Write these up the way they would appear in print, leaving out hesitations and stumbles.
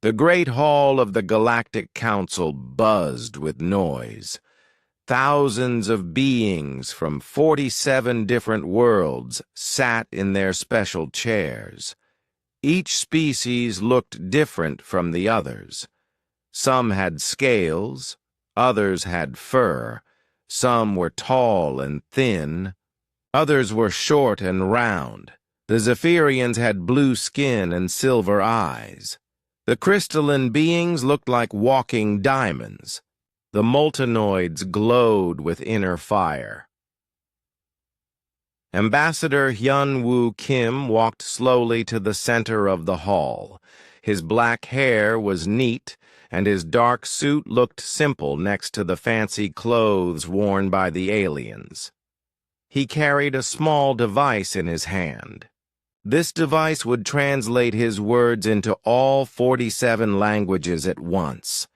The great hall of the Galactic Council buzzed with noise. Thousands of beings from 47 different worlds sat in their special chairs. Each species looked different from the others. Some had scales, others had fur, some were tall and thin, others were short and round. The Zephyrians had blue skin and silver eyes. The crystalline beings looked like walking diamonds. The moltenoids glowed with inner fire. Ambassador Hyun-Woo Kim walked slowly to the center of the hall. His black hair was neat, and his dark suit looked simple next to the fancy clothes worn by the aliens. He carried a small device in his hand. This device would translate his words into all 47 languages at once.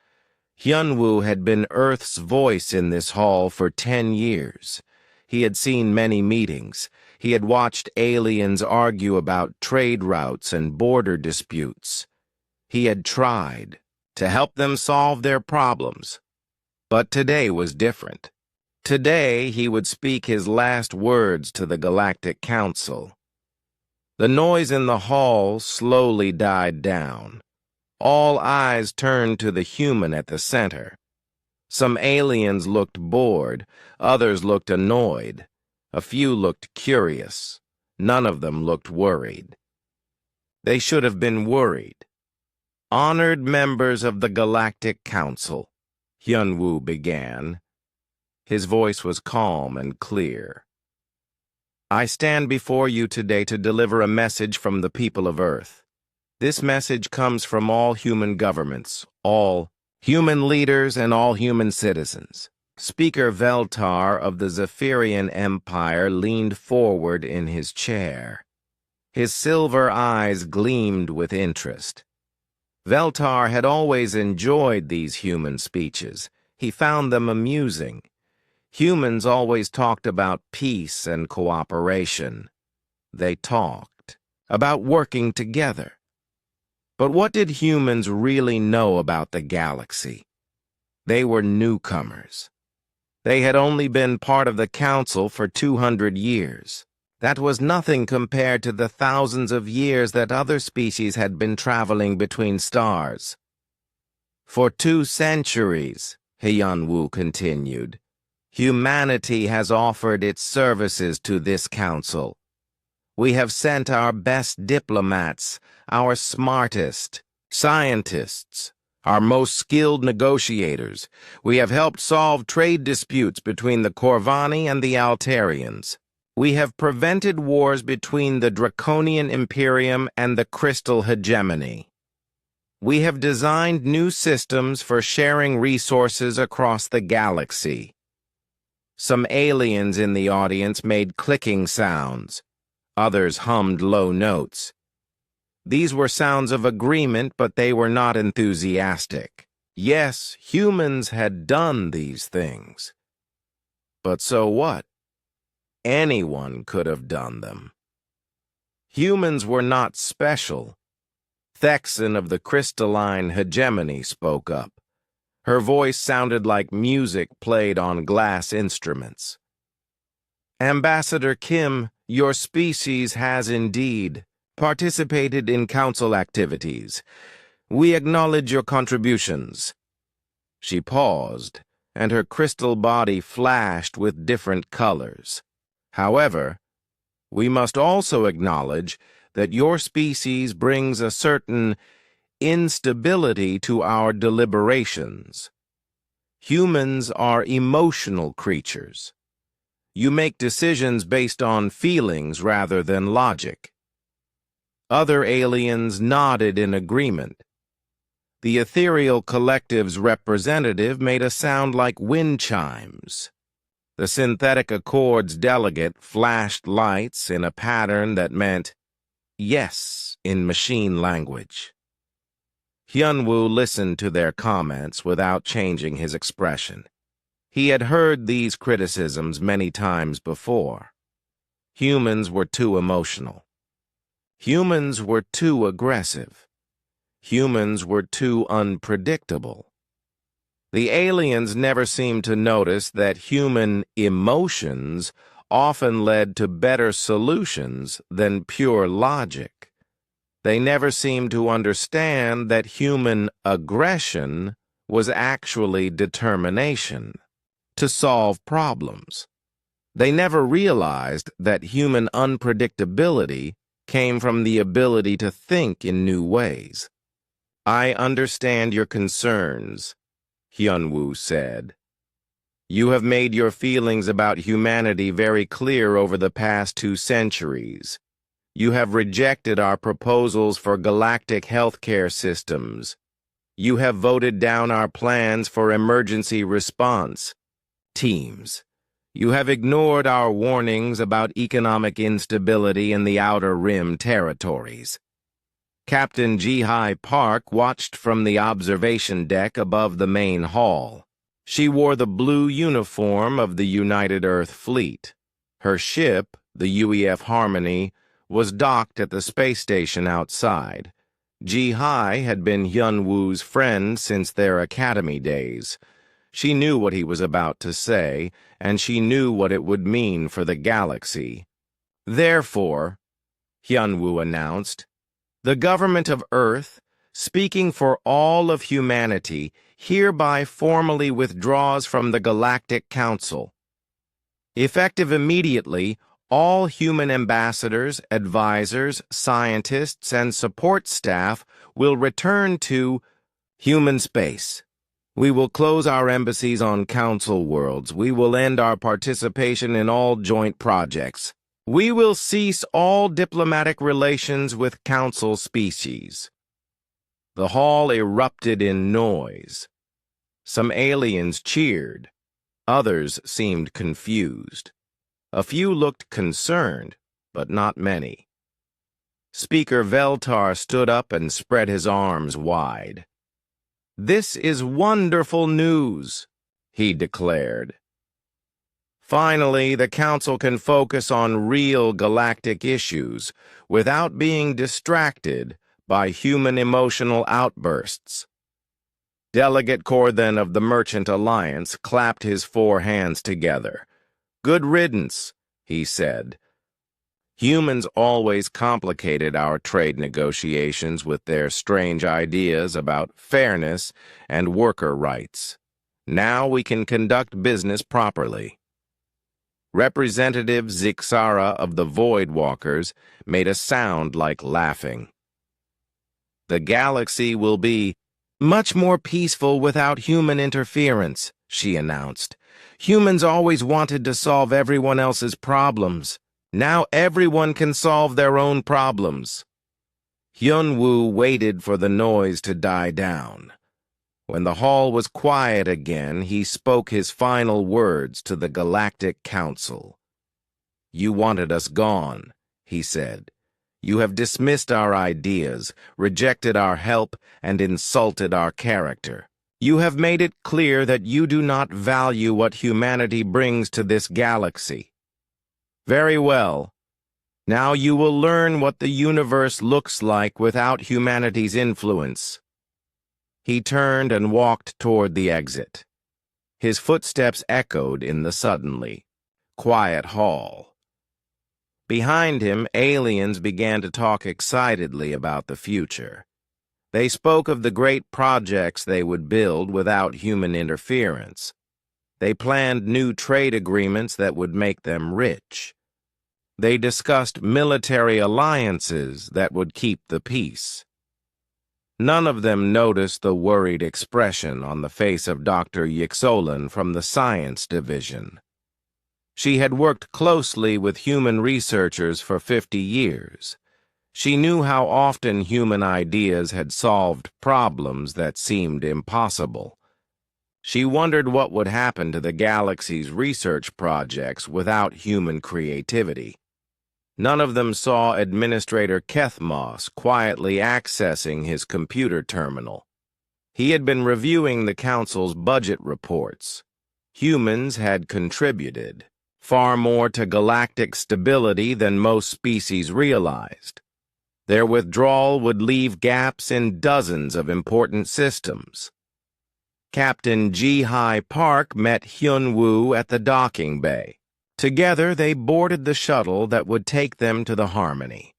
Hyun-Woo had been Earth's voice in this hall for 10 years. He had seen many meetings. He had watched aliens argue about trade routes and border disputes. He had tried to help them solve their problems. But today was different. Today he would speak his last words to the Galactic Council. The noise in the hall slowly died down. All eyes turned to the human at the center. Some aliens looked bored, others looked annoyed. A few looked curious. None of them looked worried. They should have been worried. Honored members of the Galactic Council, Hyun-Woo began. His voice was calm and clear. I stand before you today to deliver a message from the people of Earth. This message comes from all human governments, all human leaders, and all human citizens. Speaker Veltar of the Zephyrian Empire leaned forward in his chair. His silver eyes gleamed with interest. Veltar had always enjoyed these human speeches. He found them amusing. Humans always talked about peace and cooperation. They talked about working together. But what did humans really know about the galaxy? They were newcomers. They had only been part of the Council for 200 years. That was nothing compared to the thousands of years that other species had been traveling between stars. For 2 centuries, Hyun-Woo continued, humanity has offered its services to this council. We have sent our best diplomats, our smartest scientists, our most skilled negotiators. We have helped solve trade disputes between the Corvani and the Altarians. We have prevented wars between the Draconian Imperium and the Crystal Hegemony. We have designed new systems for sharing resources across the galaxy. Some aliens in the audience made clicking sounds. Others hummed low notes. These were sounds of agreement, but they were not enthusiastic. Yes, humans had done these things. But so what? Anyone could have done them. Humans were not special. Thexan of the Crystalline Hegemony spoke up. Her voice sounded like music played on glass instruments. Ambassador Kim, your species has indeed participated in council activities. We acknowledge your contributions. She paused, and her crystal body flashed with different colors. However, we must also acknowledge that your species brings a certain instability to our deliberations. Humans are emotional creatures. You make decisions based on feelings rather than logic. Other aliens nodded in agreement. The ethereal collective's representative made a sound like wind chimes. The synthetic accords delegate flashed lights in a pattern that meant yes in machine language. Hyun-Woo listened to their comments without changing his expression. He had heard these criticisms many times before. Humans were too emotional. Humans were too aggressive. Humans were too unpredictable. The aliens never seemed to notice that human emotions often led to better solutions than pure logic. They never seemed to understand that human aggression was actually determination to solve problems. They never realized that human unpredictability came from the ability to think in new ways. "I understand your concerns," Hyunwoo said. "You have made your feelings about humanity very clear over the past 2 centuries. You have rejected our proposals for galactic healthcare systems. You have voted down our plans for emergency response teams. You have ignored our warnings about economic instability in the Outer Rim territories." Captain Ji-Hai Park watched from the observation deck above the main hall. She wore the blue uniform of the United Earth Fleet. Her ship, the UEF Harmony, was docked at the space station outside. Ji-Hai had been Hyunwoo's friend since their academy days. She knew what he was about to say, and she knew what it would mean for the galaxy. "Therefore," Hyunwoo announced, "the government of Earth, speaking for all of humanity, hereby formally withdraws from the Galactic Council. Effective immediately, all human ambassadors, advisors, scientists, and support staff will return to human space. We will close our embassies on Council worlds. We will end our participation in all joint projects. We will cease all diplomatic relations with Council species." The hall erupted in noise. Some aliens cheered. Others seemed confused. A few looked concerned, but not many. Speaker Veltar stood up and spread his arms wide. "This is wonderful news," he declared. "Finally, the Council can focus on real galactic issues without being distracted by human emotional outbursts." Delegate Corthen of the Merchant Alliance clapped his 4 hands together. "Good riddance," he said. "Humans always complicated our trade negotiations with their strange ideas about fairness and worker rights. Now we can conduct business properly." Representative Zixara of the Voidwalkers made a sound like laughing. "The galaxy will be much more peaceful without human interference," she announced. "Humans always wanted to solve everyone else's problems. Now everyone can solve their own problems." Hyunwoo waited for the noise to die down. When the hall was quiet again, he spoke his final words to the Galactic Council. "You wanted us gone," he said. "You have dismissed our ideas, rejected our help, and insulted our character. You have made it clear that you do not value what humanity brings to this galaxy. Very well. Now you will learn what the universe looks like without humanity's influence." He turned and walked toward the exit. His footsteps echoed in the suddenly quiet hall. Behind him, aliens began to talk excitedly about the future. They spoke of the great projects they would build without human interference. They planned new trade agreements that would make them rich. They discussed military alliances that would keep the peace. None of them noticed the worried expression on the face of Dr. Yixolan from the Science Division. She had worked closely with human researchers for 50 years. She knew how often human ideas had solved problems that seemed impossible. She wondered what would happen to the galaxy's research projects without human creativity. None of them saw Administrator Kethmos quietly accessing his computer terminal. He had been reviewing the Council's budget reports. Humans had contributed far more to galactic stability than most species realized. Their withdrawal would leave gaps in dozens of important systems. Captain Ji-Hai Park met Hyun-woo at the docking bay. Together, they boarded the shuttle that would take them to the Harmony.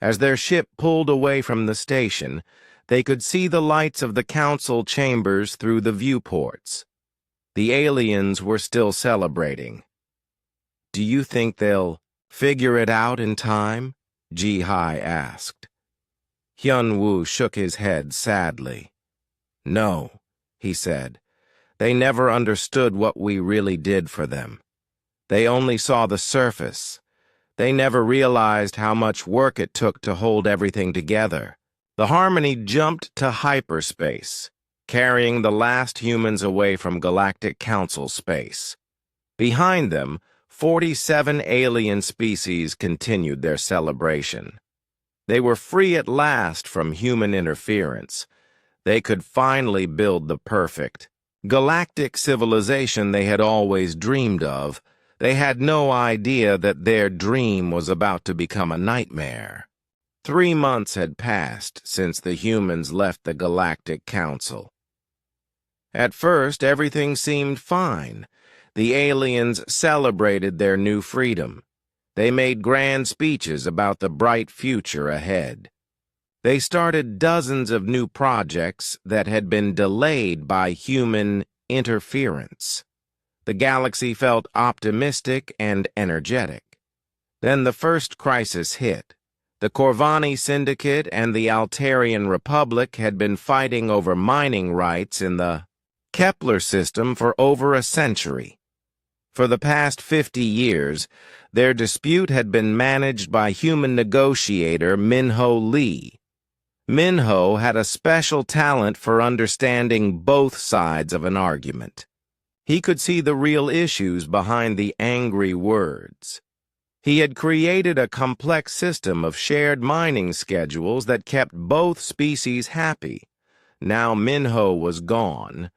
As their ship pulled away from the station, they could see the lights of the council chambers through the viewports. The aliens were still celebrating. "Do you think they'll figure it out in time?" Ji-Hai asked. Hyun-woo shook his head sadly. "No," he said. "They never understood what we really did for them. They only saw the surface. They never realized how much work it took to hold everything together." The Harmony jumped to hyperspace, carrying the last humans away from Galactic Council space. Behind them, 47 alien species continued their celebration. They were free at last from human interference. They could finally build the perfect galactic civilization they had always dreamed of. They had no idea that their dream was about to become a nightmare. 3 months had passed since the humans left the Galactic Council. At first, everything seemed fine. The aliens celebrated their new freedom. They made grand speeches about the bright future ahead. They started dozens of new projects that had been delayed by human interference. The galaxy felt optimistic and energetic. Then the first crisis hit. The Corvani Syndicate and the Altarian Republic had been fighting over mining rights in the Kepler system for over a century. For the past 50 years, their dispute had been managed by human negotiator Minho Lee. Minho had a special talent for understanding both sides of an argument. He could see the real issues behind the angry words. He had created a complex system of shared mining schedules that kept both species happy. Now Minho was gone,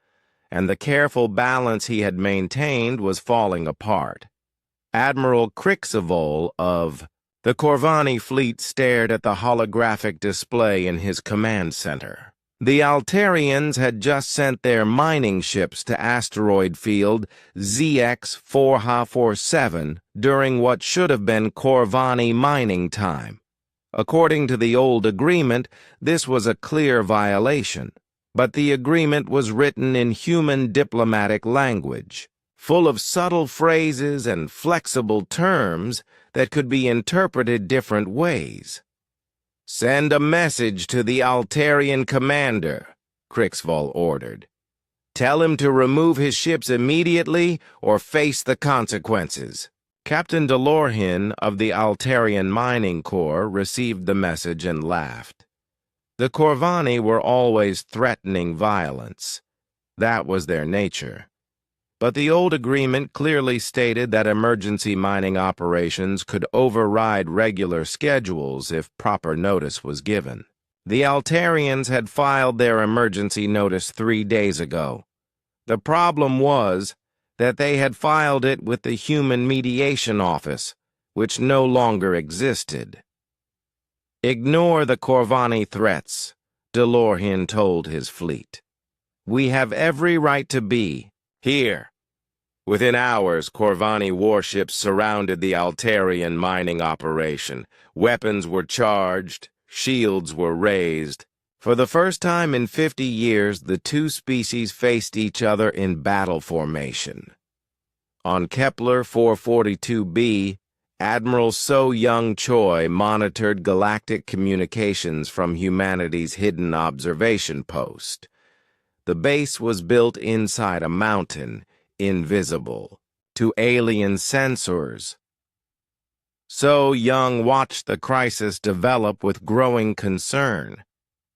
and the careful balance he had maintained was falling apart. Admiral Crixavol of the Corvani fleet stared at the holographic display in his command center. The Altarians had just sent their mining ships to asteroid field ZX-447 during what should have been Corvani mining time. According to the old agreement, this was a clear violation, but the agreement was written in human diplomatic language, full of subtle phrases and flexible terms that could be interpreted different ways. "Send a message to the Altarian commander," Crixvall ordered. "Tell him to remove his ships immediately or face the consequences." Captain Delorhin of the Altarian Mining Corps received the message and laughed. The Corvani were always threatening violence. That was their nature. But the old agreement clearly stated that emergency mining operations could override regular schedules if proper notice was given. The Altarians had filed their emergency notice 3 days ago. The problem was that they had filed it with the Human Mediation Office, which no longer existed. "Ignore the Corvani threats," Delorhin told his fleet. "We have every right to be here." Within hours, Corvani warships surrounded the Altarian mining operation. Weapons were charged, shields were raised. For the first time in 50 years, the two species faced each other in battle formation. On Kepler 442b, Admiral So Young Choi monitored galactic communications from humanity's hidden observation post. The base was built inside a mountain, invisible to alien sensors. So Young watched the crisis develop with growing concern.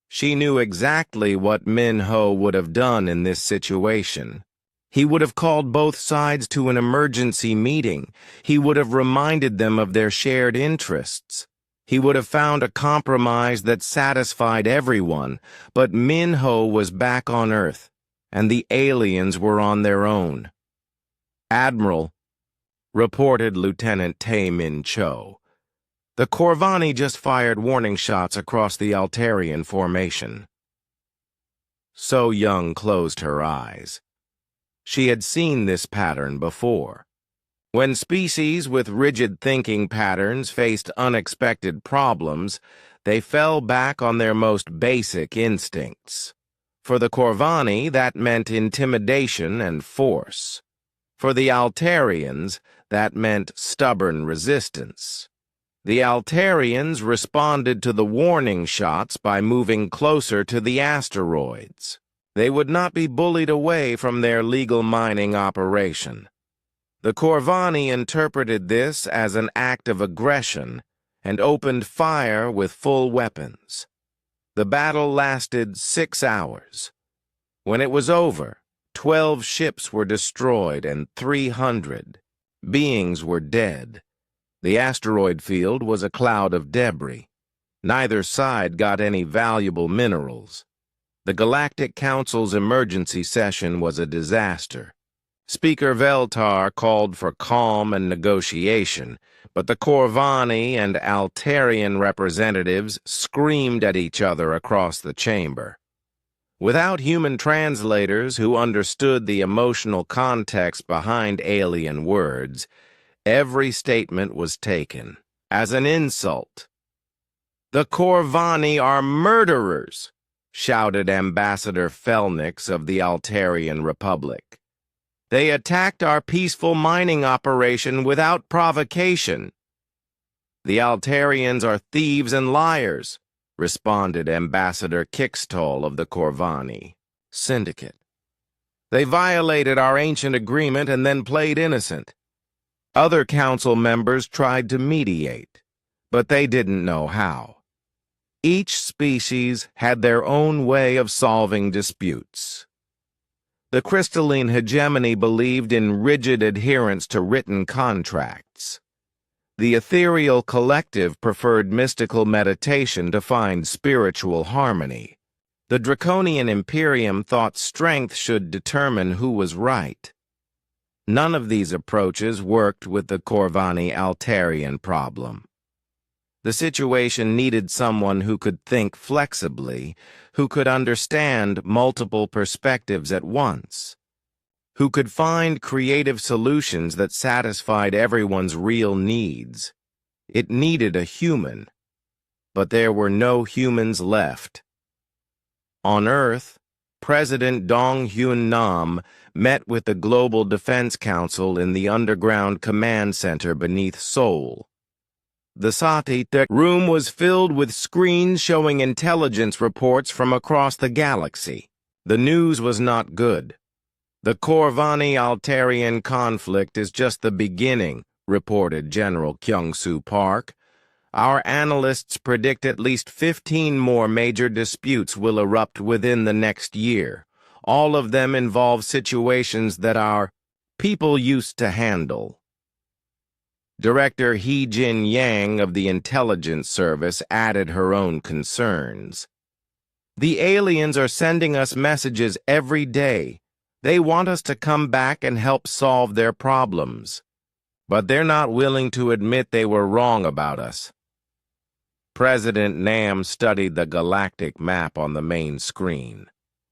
She knew exactly what Minho would have done in this situation. He would have called both sides to an emergency meeting. He would have reminded them of their shared interests. He would have found a compromise that satisfied everyone, but Minho was back on Earth, and the aliens were on their own. "Admiral," reported Lieutenant Tae Min Cho, The Corvani just fired warning shots across the Altarian formation. So Young closed her eyes. She had seen this pattern before. When species with rigid thinking patterns faced unexpected problems, they fell back on their most basic instincts. For the Corvani, that meant intimidation and force. For the Altarians, that meant stubborn resistance. The Altarians responded to the warning shots by moving closer to the asteroids. They would not be bullied away from their legal mining operation. The Corvani interpreted this as an act of aggression and opened fire with full weapons. The battle lasted 6 hours. When it was over, 12 ships were destroyed and 300 beings were dead. The asteroid field was a cloud of debris. Neither side got any valuable minerals. The Galactic Council's emergency session was a disaster. Speaker Veltar called for calm and negotiation, but the Corvani and Altarian representatives screamed at each other across the chamber. Without human translators who understood the emotional context behind alien words, every statement was taken as an insult. "The Corvani are murderers," shouted Ambassador Felnix of the Altarian Republic. "They attacked our peaceful mining operation without provocation." "The Altarians are thieves and liars," responded Ambassador Kixtol of the Corvani Syndicate. "They violated our ancient agreement and then played innocent." Other council members tried to mediate, but they didn't know how. Each species had their own way of solving disputes. The crystalline hegemony believed in rigid adherence to written contracts. The ethereal collective preferred mystical meditation to find spiritual harmony. The draconian Imperium thought strength should determine who was right. None of these approaches worked with the Corvani-Altarian problem. The situation needed someone who could think flexibly, who could understand multiple perspectives at once, who could find creative solutions that satisfied everyone's real needs. It needed a human, but there were no humans left. On Earth, President Dong Hyun Nam met with the Global Defense Council in the underground command center beneath Seoul. The Sati room was filled with screens showing intelligence reports from across the galaxy. The news was not good. "The Corvani-Altarian conflict is just the beginning," reported General Kyung-Soo Park. "Our analysts predict at least 15 more major disputes will erupt within the next year. All of them involve situations that our people used to handle." Director Hee Jin Yang of the Intelligence Service added her own concerns. "The aliens are sending us messages every day. They want us to come back and help solve their problems. But they're not willing to admit they were wrong about us." President Nam studied the galactic map on the main screen.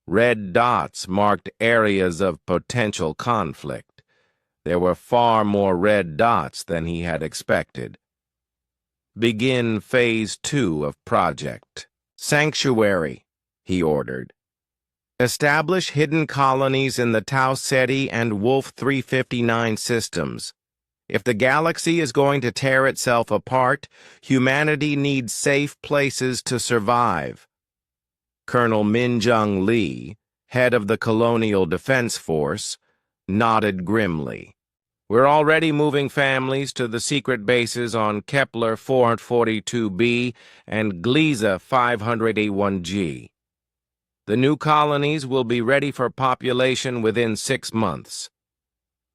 Red dots marked areas of potential conflict. There were far more red dots than he had expected. "Begin Phase 2 of Project Sanctuary," he ordered. "Establish hidden colonies in the Tau Ceti and Wolf 359 systems. If the galaxy is going to tear itself apart, humanity needs safe places to survive." Colonel Min-Jung Lee, head of the Colonial Defense Force, nodded grimly. "We're already moving families to the secret bases on Kepler 442b and Gliese 581g. The new colonies will be ready for population within 6 months.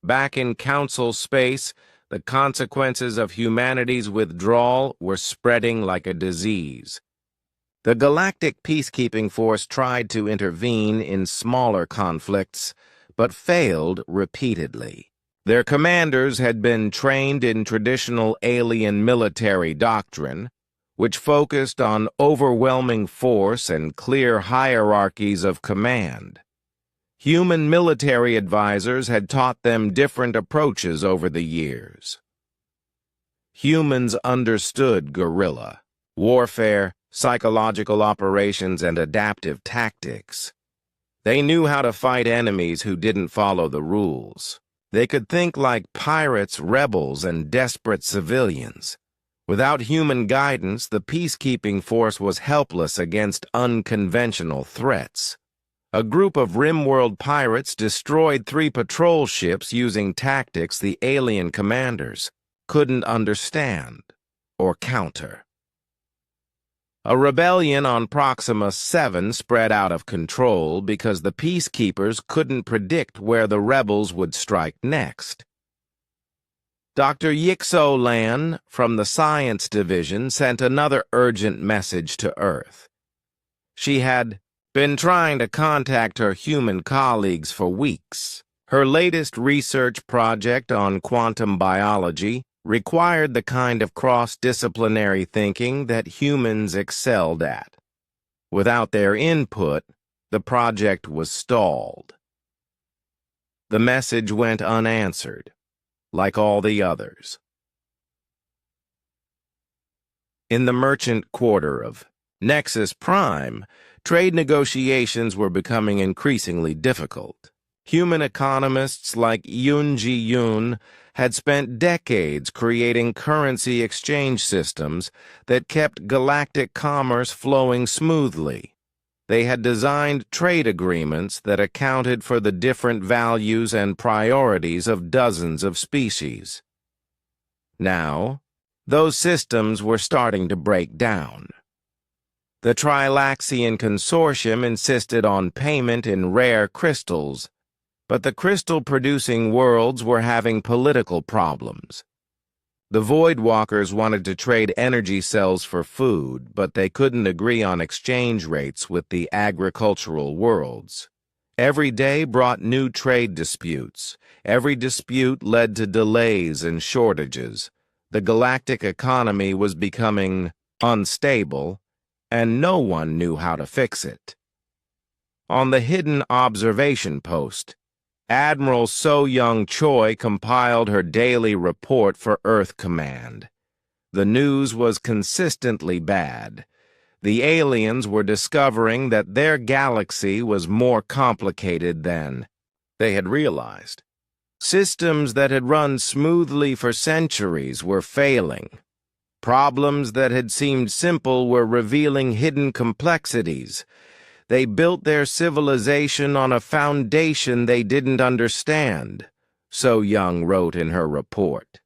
Back in Council space, the consequences of humanity's withdrawal were spreading like a disease. The Galactic Peacekeeping Force tried to intervene in smaller conflicts, but failed repeatedly. Their commanders had been trained in traditional alien military doctrine, which focused on overwhelming force and clear hierarchies of command. Human military advisors had taught them different approaches over the years. Humans understood guerrilla warfare, psychological operations, and adaptive tactics. They knew how to fight enemies who didn't follow the rules. They could think like pirates, rebels, and desperate civilians. Without human guidance, the peacekeeping force was helpless against unconventional threats. A group of Rimworld pirates destroyed 3 patrol ships using tactics the alien commanders couldn't understand or counter. A rebellion on Proxima 7 spread out of control because the peacekeepers couldn't predict where the rebels would strike next. Dr. Yixo Lan from the Science Division sent another urgent message to Earth. She had been trying to contact her human colleagues for weeks. Her latest research project on quantum biology required the kind of cross-disciplinary thinking that humans excelled at. Without their input, the project was stalled. The message went unanswered, like all the others. In the merchant quarter of Nexus Prime, trade negotiations were becoming increasingly difficult. Human economists like Yoon Ji-yoon had spent decades creating currency exchange systems that kept galactic commerce flowing smoothly. They had designed trade agreements that accounted for the different values and priorities of dozens of species. Now, those systems were starting to break down. The Trilaxian Consortium insisted on payment in rare crystals, but the crystal-producing worlds were having political problems. The Voidwalkers wanted to trade energy cells for food, but they couldn't agree on exchange rates with the agricultural worlds. Every day brought new trade disputes. Every dispute led to delays and shortages. The galactic economy was becoming unstable, and no one knew how to fix it. On the hidden observation post, Admiral So-Young Choi compiled her daily report for Earth Command. The news was consistently bad. The aliens were discovering that their galaxy was more complicated than they had realized. Systems that had run smoothly for centuries were failing. Problems that had seemed simple were revealing hidden complexities. They built their civilization on a foundation they didn't understand, So-Young wrote in her report.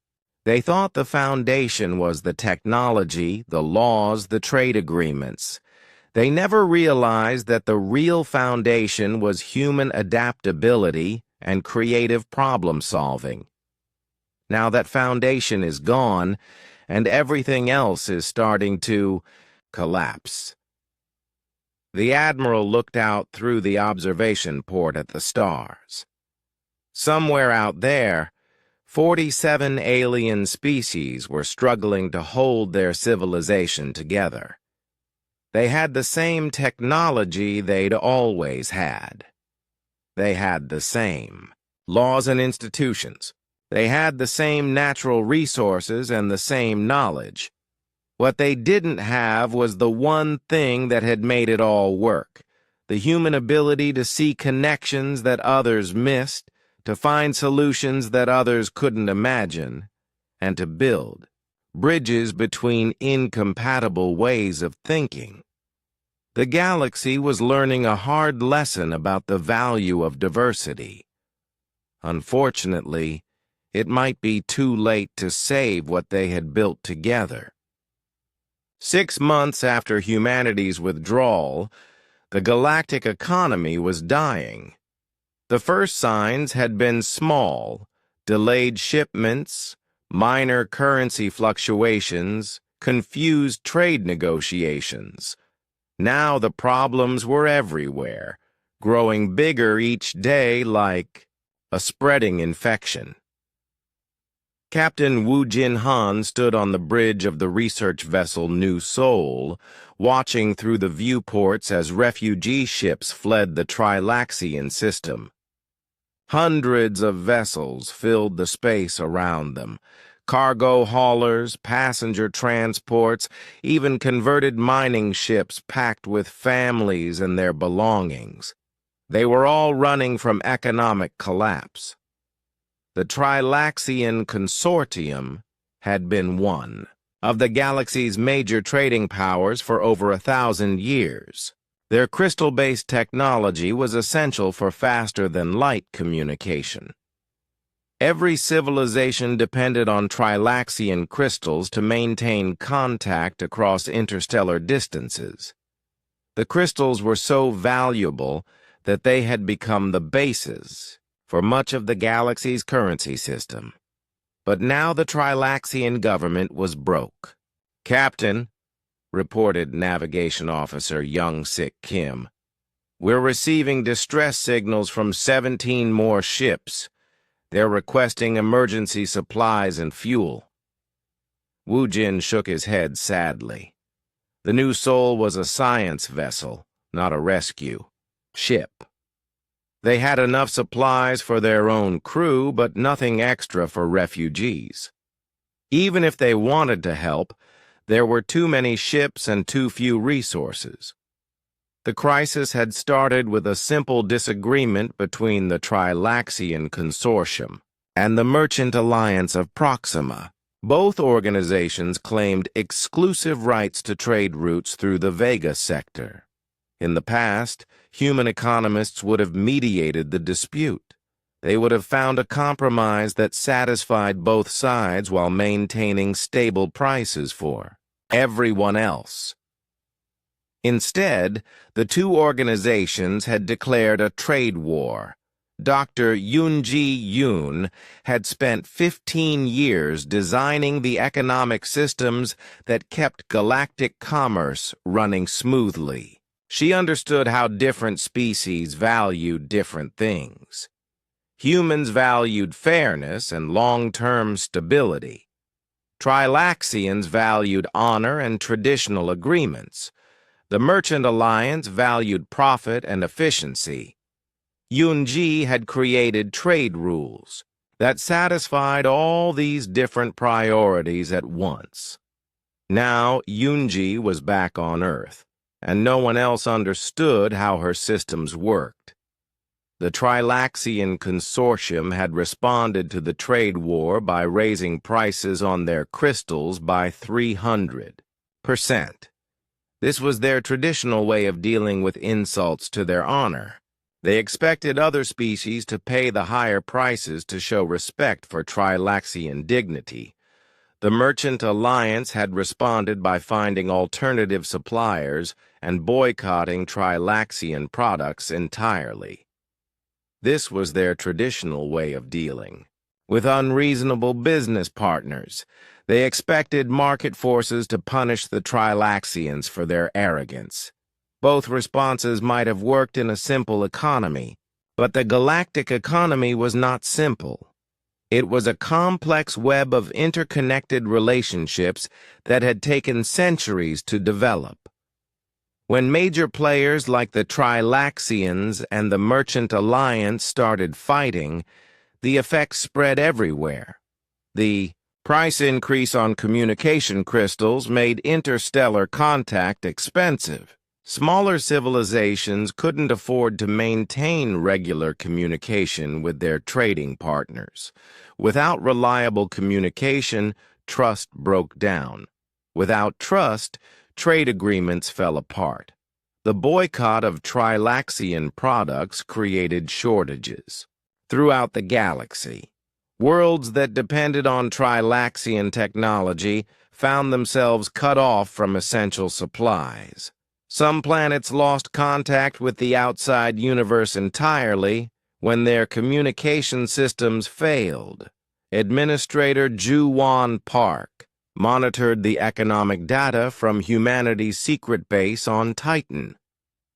They thought the foundation was the technology, the laws, the trade agreements. They never realized that the real foundation was human adaptability and creative problem-solving. Now that foundation is gone, and everything else is starting to collapse. The Admiral looked out through the observation port at the stars. Somewhere out there, 47 alien species were struggling to hold their civilization together. They had the same technology they'd always had. They had the same laws and institutions. They had the same natural resources and the same knowledge. What they didn't have was the one thing that had made it all work, the human ability to see connections that others missed, to find solutions that others couldn't imagine, and to build bridges between incompatible ways of thinking. The galaxy was learning a hard lesson about the value of diversity. Unfortunately, it might be too late to save what they had built together. 6 months after humanity's withdrawal, the galactic economy was dying. The first signs had been small: delayed shipments, minor currency fluctuations, confused trade negotiations. Now the problems were everywhere, growing bigger each day like a spreading infection. Captain Wu Jin Han stood on the bridge of the research vessel New Seoul, watching through the viewports as refugee ships fled the Trilaxian system. Hundreds of vessels filled the space around them. Cargo haulers, passenger transports, even converted mining ships packed with families and their belongings. They were all running from economic collapse. The Trilaxian Consortium had been one of the galaxy's major trading powers for over 1,000 years. Their crystal-based technology was essential for faster-than-light communication. Every civilization depended on Trilaxian crystals to maintain contact across interstellar distances. The crystals were so valuable that they had become the basis for much of the galaxy's currency system. But now the Trilaxian government was broke. "Captain," reported Navigation Officer Young Sik Kim, "we're receiving distress signals from 17 more ships. They're requesting emergency supplies and fuel." Wu Jin shook his head sadly. The New Seoul was a science vessel, not a rescue ship. They had enough supplies for their own crew, but nothing extra for refugees. Even if they wanted to help, there were too many ships and too few resources. The crisis had started with a simple disagreement between the Trilaxian Consortium and the Merchant Alliance of Proxima. Both organizations claimed exclusive rights to trade routes through the Vega sector. In the past, human economists would have mediated the dispute. They would have found a compromise that satisfied both sides while maintaining stable prices for everyone else. Instead, the two organizations had declared a trade war. Dr. Yoonji Yoon had spent 15 years designing the economic systems that kept galactic commerce running smoothly. She understood how different species valued different things. Humans valued fairness and long-term stability. Trilaxians valued honor and traditional agreements. The Merchant Alliance valued profit and efficiency. Yoonji had created trade rules that satisfied all these different priorities at once. Now Yoonji was back on Earth, and no one else understood how her systems worked. The Trilaxian Consortium had responded to the trade war by raising prices on their crystals by 300%. This was their traditional way of dealing with insults to their honor. They expected other species to pay the higher prices to show respect for Trilaxian dignity. The Merchant Alliance had responded by finding alternative suppliers and boycotting Trilaxian products entirely. This was their traditional way of dealing with unreasonable business partners. They expected market forces to punish the Trilaxians for their arrogance. Both responses might have worked in a simple economy, but the galactic economy was not simple. It was a complex web of interconnected relationships that had taken centuries to develop. When major players like the Trilaxians and the Merchant Alliance started fighting, the effects spread everywhere. The price increase on communication crystals made interstellar contact expensive. Smaller civilizations couldn't afford to maintain regular communication with their trading partners. Without reliable communication, trust broke down. Without trust, trade agreements fell apart. The boycott of Trilaxian products created shortages throughout the galaxy. Worlds that depended on Trilaxian technology found themselves cut off from essential supplies. Some planets lost contact with the outside universe entirely when their communication systems failed. Administrator Ju-Wan Park monitored the economic data from humanity's secret base on Titan.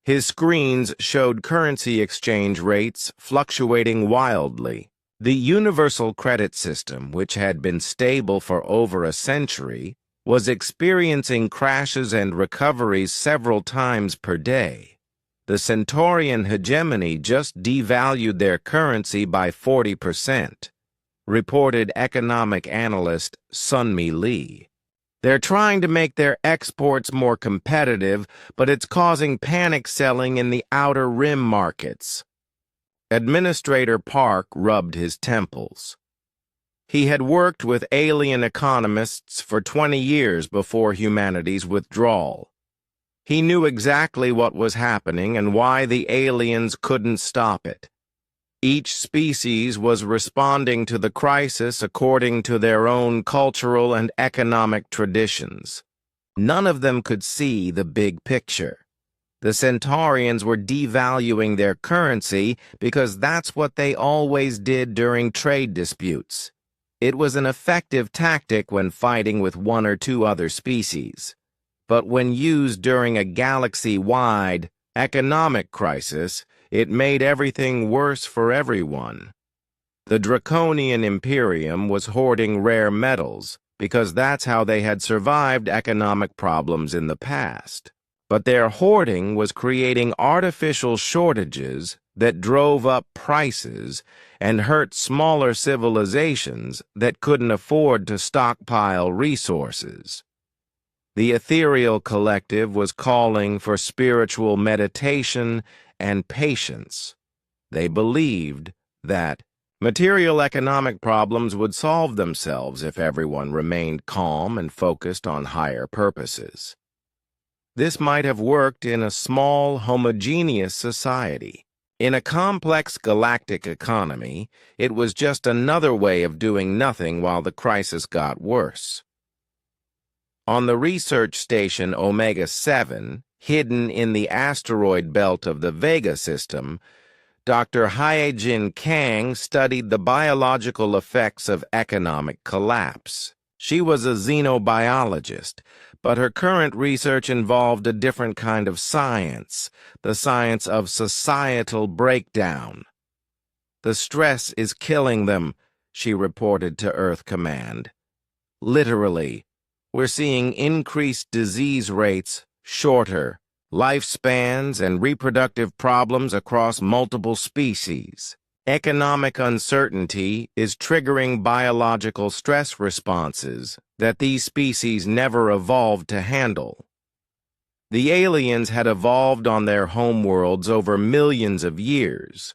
His screens showed currency exchange rates fluctuating wildly. The universal credit system, which had been stable for over a century, was experiencing crashes and recoveries several times per day. The Centaurian hegemony just devalued their currency by 40%, reported economic analyst Sunmi Lee. They're trying to make their exports more competitive, but it's causing panic selling in the outer rim markets. Administrator Park rubbed his temples. He had worked with alien economists for 20 years before humanity's withdrawal. He knew exactly what was happening and why the aliens couldn't stop it. Each species was responding to the crisis according to their own cultural and economic traditions. None of them could see the big picture. The Centaurians were devaluing their currency because that's what they always did during trade disputes. It was an effective tactic when fighting with one or two other species. But when used during a galaxy-wide economic crisis, it made everything worse for everyone. The Draconian Imperium was hoarding rare metals because that's how they had survived economic problems in the past. But their hoarding was creating artificial shortages that drove up prices and hurt smaller civilizations that couldn't afford to stockpile resources. The ethereal collective was calling for spiritual meditation and patience. They believed that material economic problems would solve themselves if everyone remained calm and focused on higher purposes. This might have worked in a small, homogeneous society. In a complex galactic economy, it was just another way of doing nothing while the crisis got worse. On the research station Omega-7, hidden in the asteroid belt of the Vega system, Dr. Hyejin Kang studied the biological effects of economic collapse. She was a xenobiologist, but her current research involved a different kind of science, the science of societal breakdown. "The stress is killing them," she reported to Earth Command. "Literally, we're seeing increased disease rates, shorter lifespans, and reproductive problems across multiple species. Economic uncertainty is triggering biological stress responses that these species never evolved to handle." The aliens had evolved on their homeworlds over millions of years.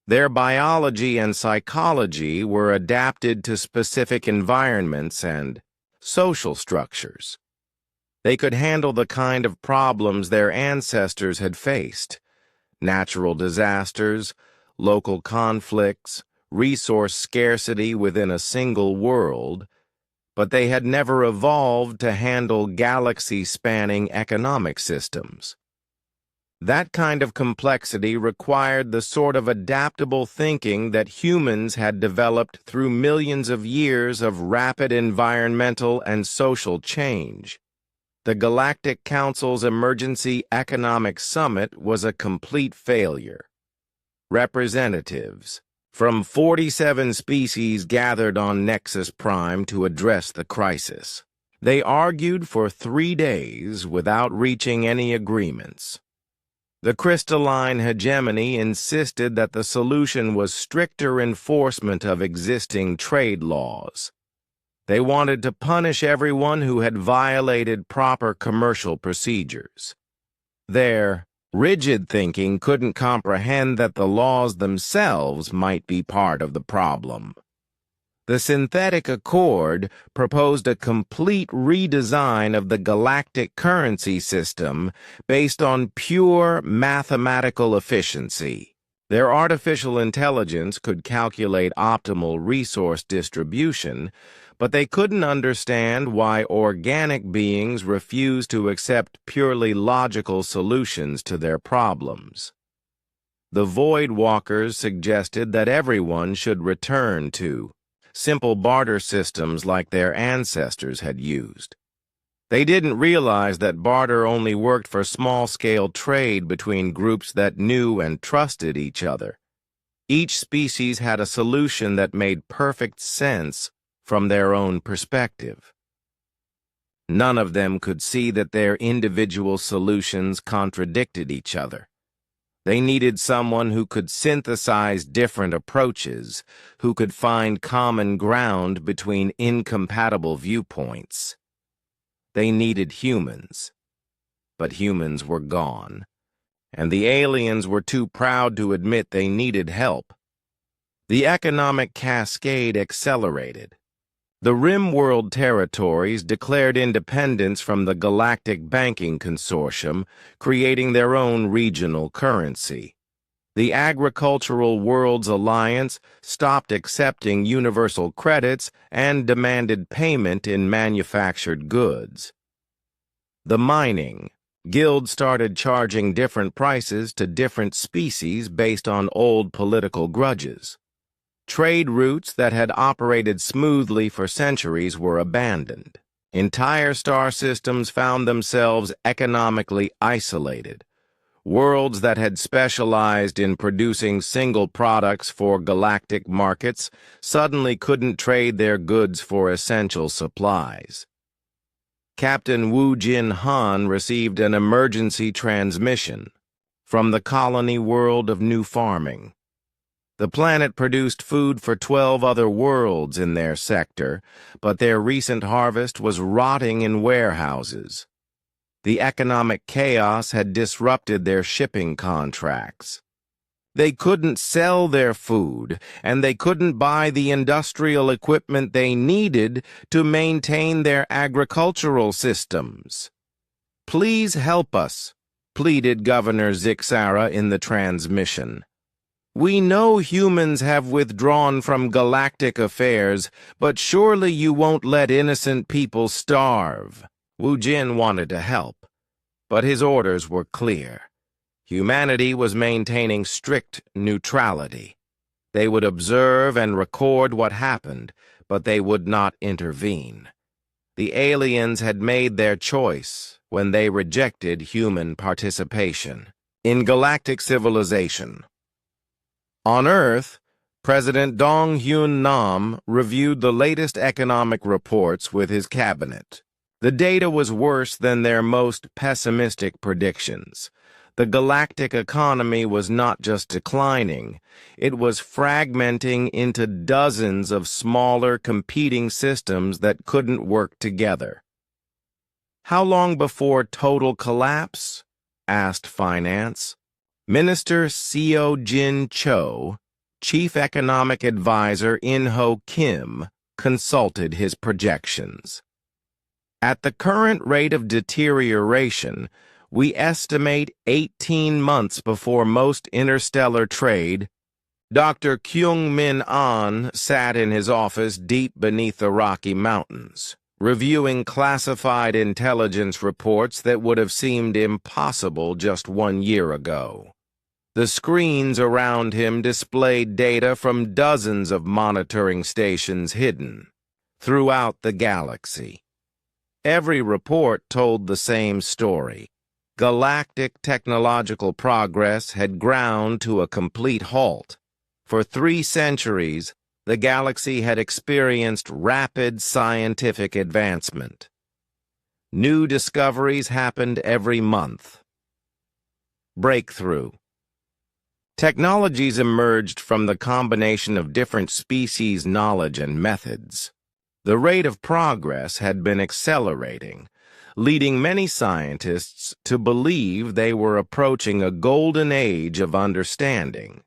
Their biology and psychology were adapted to specific environments and social structures. They could handle the kind of problems their ancestors had faced: natural disasters, local conflicts, resource scarcity within a single world, but they had never evolved to handle galaxy-spanning economic systems. That kind of complexity required the sort of adaptable thinking that humans had developed through millions of years of rapid environmental and social change. The Galactic Council's Emergency Economic Summit was a complete failure. Representatives from 47 species gathered on Nexus Prime to address the crisis. They argued for 3 days without reaching any agreements. The crystalline hegemony insisted that the solution was stricter enforcement of existing trade laws. They wanted to punish everyone who had violated proper commercial procedures. Their rigid thinking couldn't comprehend that the laws themselves might be part of the problem. The Synthetic Accord proposed a complete redesign of the galactic currency system based on pure mathematical efficiency. Their artificial intelligence could calculate optimal resource distribution, but they couldn't understand why organic beings refused to accept purely logical solutions to their problems. The Void Walkers suggested that everyone should return to simple barter systems like their ancestors had used. They didn't realize that barter only worked for small-scale trade between groups that knew and trusted each other. Each species had a solution that made perfect sense from their own perspective. None of them could see that their individual solutions contradicted each other. They needed someone who could synthesize different approaches, who could find common ground between incompatible viewpoints. They needed humans, but humans were gone, and the aliens were too proud to admit they needed help. The economic cascade accelerated. The Rim-world territories declared independence from the Galactic Banking Consortium, creating their own regional currency. The Agricultural Worlds Alliance stopped accepting universal credits and demanded payment in manufactured goods. The mining guild started charging different prices to different species based on old political grudges. Trade routes that had operated smoothly for centuries were abandoned. Entire star systems found themselves economically isolated. Worlds that had specialized in producing single products for galactic markets suddenly couldn't trade their goods for essential supplies. Captain Wu Jin Han received an emergency transmission from the colony world of New Farming. The planet produced food for 12 other worlds in their sector, but their recent harvest was rotting in warehouses. The economic chaos had disrupted their shipping contracts. They couldn't sell their food, and they couldn't buy the industrial equipment they needed to maintain their agricultural systems. "Please help us," pleaded Governor Zixara in the transmission. "We know humans have withdrawn from galactic affairs, but surely you won't let innocent people starve." Wu Jin wanted to help, but his orders were clear. Humanity was maintaining strict neutrality. They would observe and record what happened, but they would not intervene. The aliens had made their choice when they rejected human participation in galactic civilization. On Earth, President Dong Hyun Nam reviewed the latest economic reports with his cabinet. The data was worse than their most pessimistic predictions. The galactic economy was not just declining, it was fragmenting into dozens of smaller competing systems that couldn't work together. "How long before total collapse?" asked Finance. Minister Seo Jin Cho, Chief Economic Advisor In-ho Kim, consulted his projections. "At the current rate of deterioration, we estimate 18 months before most interstellar trade." Dr. Kyung-min An sat in his office deep beneath the Rocky Mountains, reviewing classified intelligence reports that would have seemed impossible just 1 year ago. The screens around him displayed data from dozens of monitoring stations hidden throughout the galaxy. Every report told the same story. Galactic technological progress had ground to a complete halt. For 3 centuries, the galaxy had experienced rapid scientific advancement. New discoveries happened every month. Breakthrough. Technologies emerged from the combination of different species' knowledge and methods. The rate of progress had been accelerating, leading many scientists to believe they were approaching a golden age of understanding.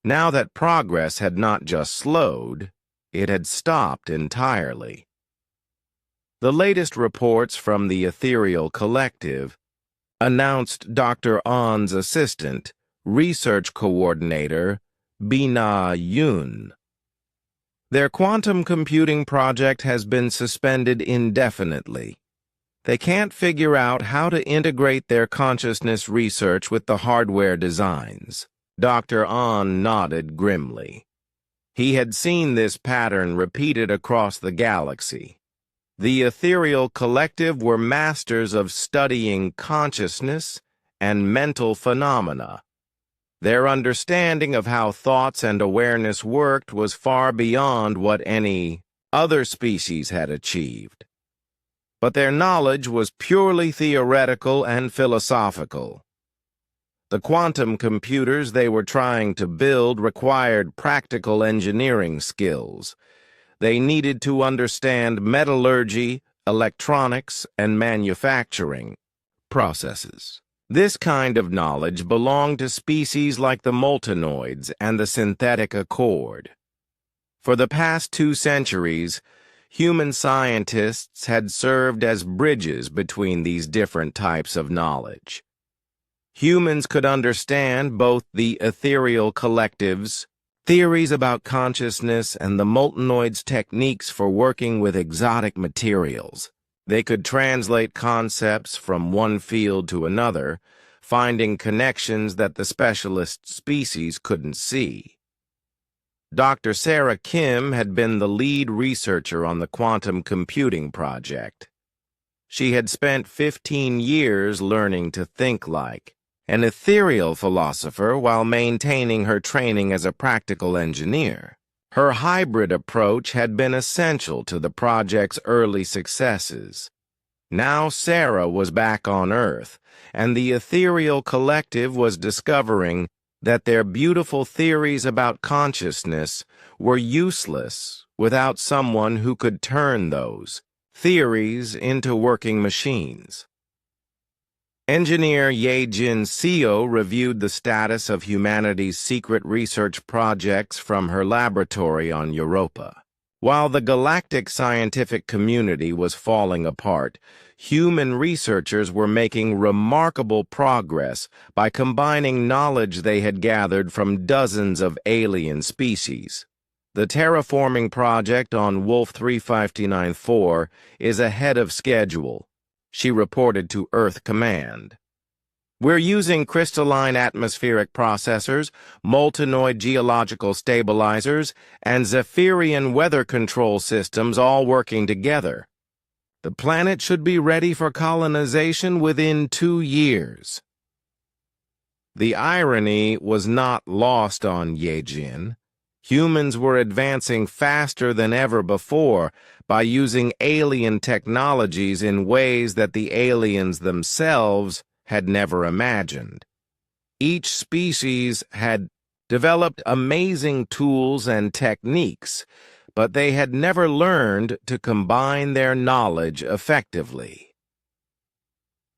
Now that progress had not just slowed, it had stopped entirely. The latest reports from the Ethereal Collective announced Dr. An's assistant, research coordinator, Bina Yun. Their quantum computing project has been suspended indefinitely. They can't figure out how to integrate their consciousness research with the hardware designs. Dr. An nodded grimly. He had seen this pattern repeated across the galaxy. The Ethereal Collective were masters of studying consciousness and mental phenomena. Their understanding of how thoughts and awareness worked was far beyond what any other species had achieved. But their knowledge was purely theoretical and philosophical. The quantum computers they were trying to build required practical engineering skills. They needed to understand metallurgy, electronics, and manufacturing processes. This kind of knowledge belonged to species like the Moltenoids and the synthetic accord. For the past 2 centuries, human scientists had served as bridges between these different types of knowledge. Humans could understand both the ethereal collectives, theories about consciousness, and the Moltenoids' techniques for working with exotic materials. They could translate concepts from one field to another, finding connections that the specialist species couldn't see. Dr. Sarah Kim had been the lead researcher on the quantum computing project. She had spent 15 years learning to think like an ethereal philosopher while maintaining her training as a practical engineer. Her hybrid approach had been essential to the project's early successes. Now Sarah was back on Earth, and the ethereal collective was discovering that their beautiful theories about consciousness were useless without someone who could turn those theories into working machines. Engineer Ye-Jin Seo reviewed the status of humanity's secret research projects from her laboratory on Europa. While the galactic scientific community was falling apart, human researchers were making remarkable progress by combining knowledge they had gathered from dozens of alien species. The terraforming project on Wolf 3594 is ahead of schedule, she reported to Earth Command. We're using crystalline atmospheric processors, Moltenoid geological stabilizers, and Zephyrian weather control systems all working together. The planet should be ready for colonization within 2 years. The irony was not lost on Ye-Jin. Humans were advancing faster than ever before by using alien technologies in ways that the aliens themselves had never imagined. Each species had developed amazing tools and techniques, but they had never learned to combine their knowledge effectively.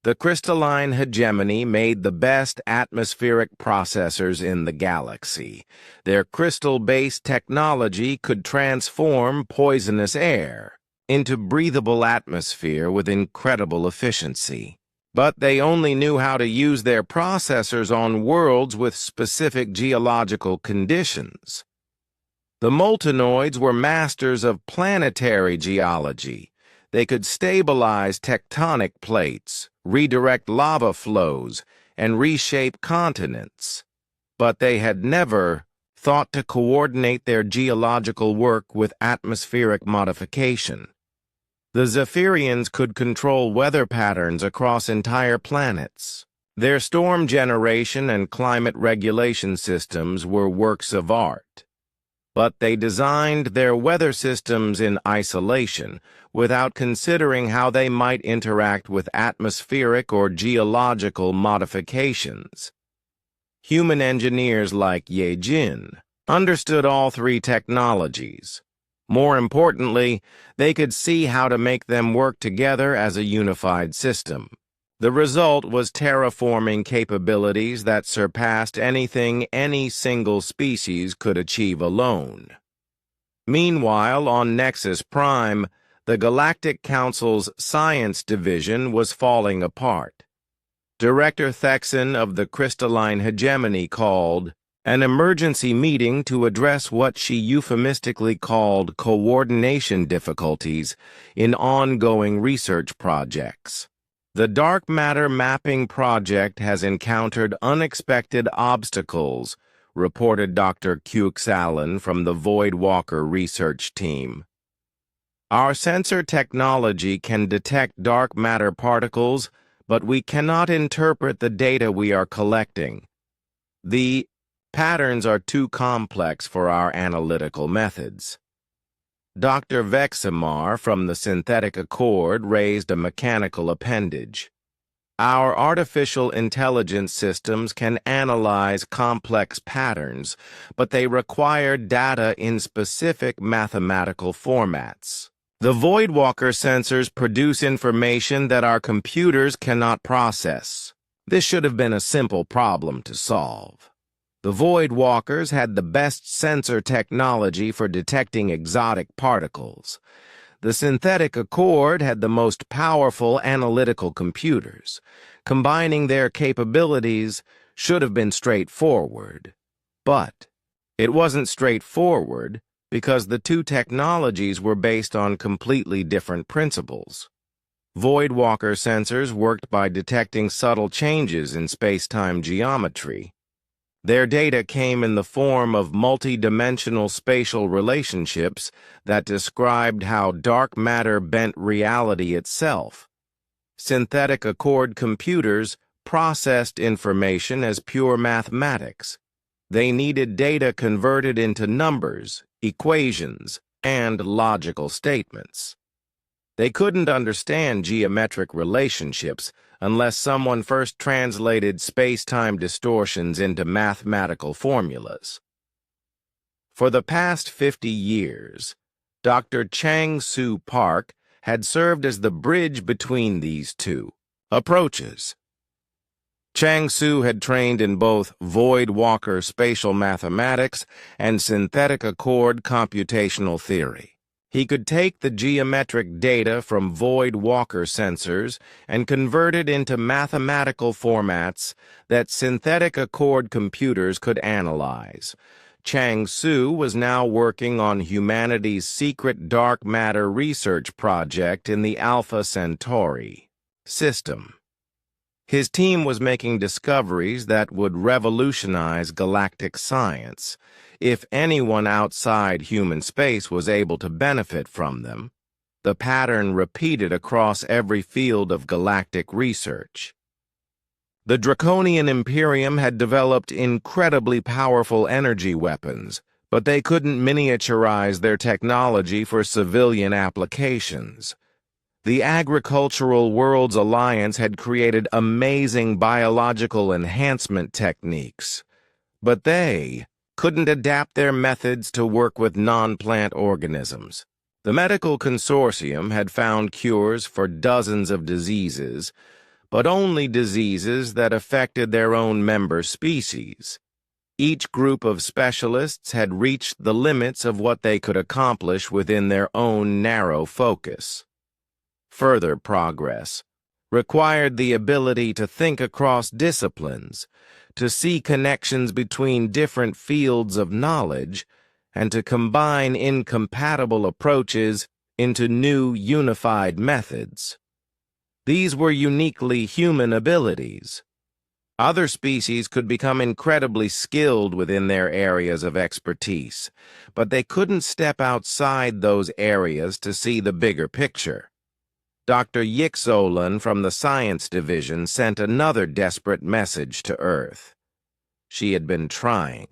The crystalline hegemony made the best atmospheric processors in the galaxy. Their crystal-based technology could transform poisonous air into breathable atmosphere with incredible efficiency. But they only knew how to use their processors on worlds with specific geological conditions. The Moltenoids were masters of planetary geology. They could stabilize tectonic plates, redirect lava flows, and reshape continents. But they had never thought to coordinate their geological work with atmospheric modification. The Zephyrians could control weather patterns across entire planets. Their storm generation and climate regulation systems were works of art. But they designed their weather systems in isolation, without considering how they might interact with atmospheric or geological modifications. Human engineers like Ye-Jin understood all 3 technologies. More importantly, they could see how to make them work together as a unified system. The result was terraforming capabilities that surpassed anything any single species could achieve alone. Meanwhile, on Nexus Prime, the Galactic Council's Science Division was falling apart. Director Thexan of the Crystalline Hegemony called an emergency meeting to address what she euphemistically called coordination difficulties in ongoing research projects. The Dark Matter Mapping Project has encountered unexpected obstacles, reported Dr. Cukes Allen from the Voidwalker research team. Our sensor technology can detect dark matter particles, but we cannot interpret the data we are collecting. The Patterns are too complex for our analytical methods. Dr. Vexamar from the Synthetic Accord raised a mechanical appendage. Our artificial intelligence systems can analyze complex patterns, but they require data in specific mathematical formats. The Voidwalker sensors produce information that our computers cannot process. This should have been a simple problem to solve. The Voidwalkers had the best sensor technology for detecting exotic particles. The Synthetic Accord had the most powerful analytical computers. Combining their capabilities should have been straightforward. But it wasn't straightforward because the two technologies were based on completely different principles. Voidwalker sensors worked by detecting subtle changes in space-time geometry. Their data came in the form of multi-dimensional spatial relationships that described how dark matter bent reality itself. Synthetic Accord computers processed information as pure mathematics. They needed data converted into numbers, equations, and logical statements. They couldn't understand geometric relationships unless someone first translated space-time distortions into mathematical formulas. For the past 50 years, Dr. Chang-Soo Park had served as the bridge between these two approaches. Chang-Soo had trained in both Voidwalker spatial mathematics and Synthetic Accord computational theory. He could take the geometric data from Voidwalker sensors and convert it into mathematical formats that Synthetic Accord computers could analyze. Chang-Soo was now working on humanity's secret dark matter research project in the Alpha Centauri system. His team was making discoveries that would revolutionize galactic science, if anyone outside human space was able to benefit from them. The pattern repeated across every field of galactic research. The Draconian Imperium had developed incredibly powerful energy weapons, but they couldn't miniaturize their technology for civilian applications. The Agricultural Worlds Alliance had created amazing biological enhancement techniques, but they couldn't adapt their methods to work with non-plant organisms. The Medical Consortium had found cures for dozens of diseases, but only diseases that affected their own member species. Each group of specialists had reached the limits of what they could accomplish within their own narrow focus. Further progress required the ability to think across disciplines, to see connections between different fields of knowledge, and to combine incompatible approaches into new unified methods. These were uniquely human abilities. Other species could become incredibly skilled within their areas of expertise, but they couldn't step outside those areas to see the bigger picture. Dr. Yixolan from the Science Division sent another desperate message to Earth. She had been trying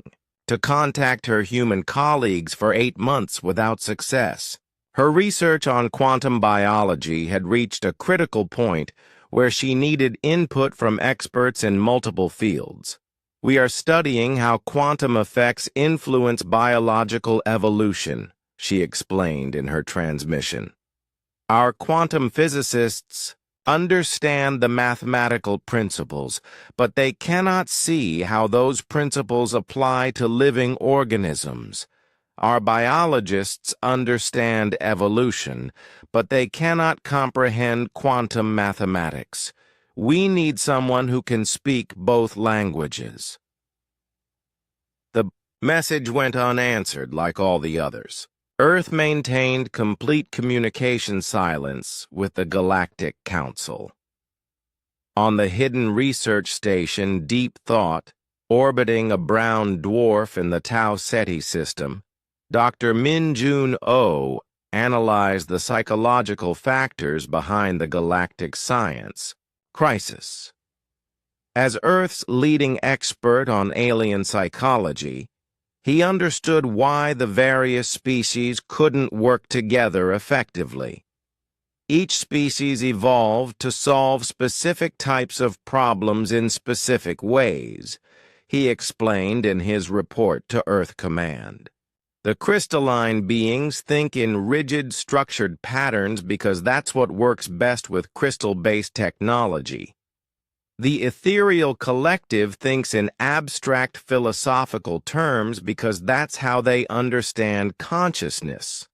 to contact her human colleagues for 8 months without success. Her research on quantum biology had reached a critical point where she needed input from experts in multiple fields. We are studying how quantum effects influence biological evolution, she explained in her transmission. Our quantum physicists understand the mathematical principles, but they cannot see how those principles apply to living organisms. Our biologists understand evolution, but they cannot comprehend quantum mathematics. We need someone who can speak both languages. The message went unanswered like all the others. Earth maintained complete communication silence with the Galactic Council. On the hidden research station Deep Thought, orbiting a brown dwarf in the Tau Ceti system, Dr. Min-Jun Oh analyzed the psychological factors behind the galactic science crisis. As Earth's leading expert on alien psychology, he understood why the various species couldn't work together effectively. Each species evolved to solve specific types of problems in specific ways, he explained in his report to Earth Command. The crystalline beings think in rigid, structured patterns because that's what works best with crystal-based technology. The ethereal collective thinks in abstract philosophical terms because that's how they understand consciousness.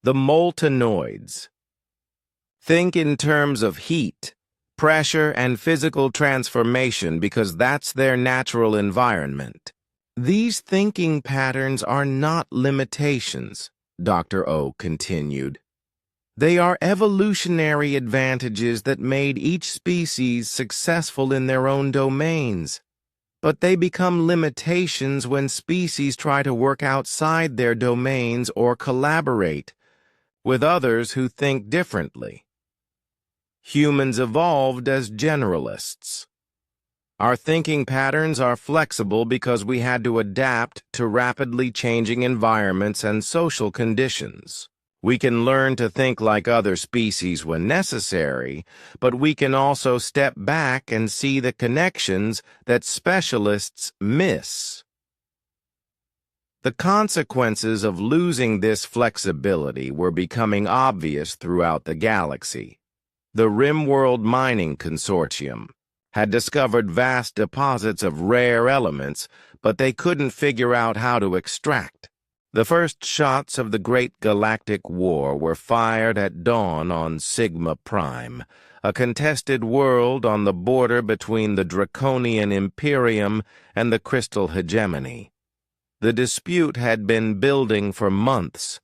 The moltenoids think in terms of heat, pressure, and physical transformation because that's their natural environment. These thinking patterns are not limitations, Dr. O continued. They are evolutionary advantages that made each species successful in their own domains. But they become limitations when species try to work outside their domains or collaborate with others who think differently. Humans evolved as generalists. Our thinking patterns are flexible because we had to adapt to rapidly changing environments and social conditions. We can learn to think like other species when necessary, but we can also step back and see the connections that specialists miss. The consequences of losing this flexibility were becoming obvious throughout the galaxy. The Rimworld Mining Consortium had discovered vast deposits of rare elements, but they couldn't figure out how to extract. The first shots of the Great Galactic War were fired at dawn on Sigma Prime, a contested world on the border between the Draconian Imperium and the Crystal Hegemony. The dispute had been building for months,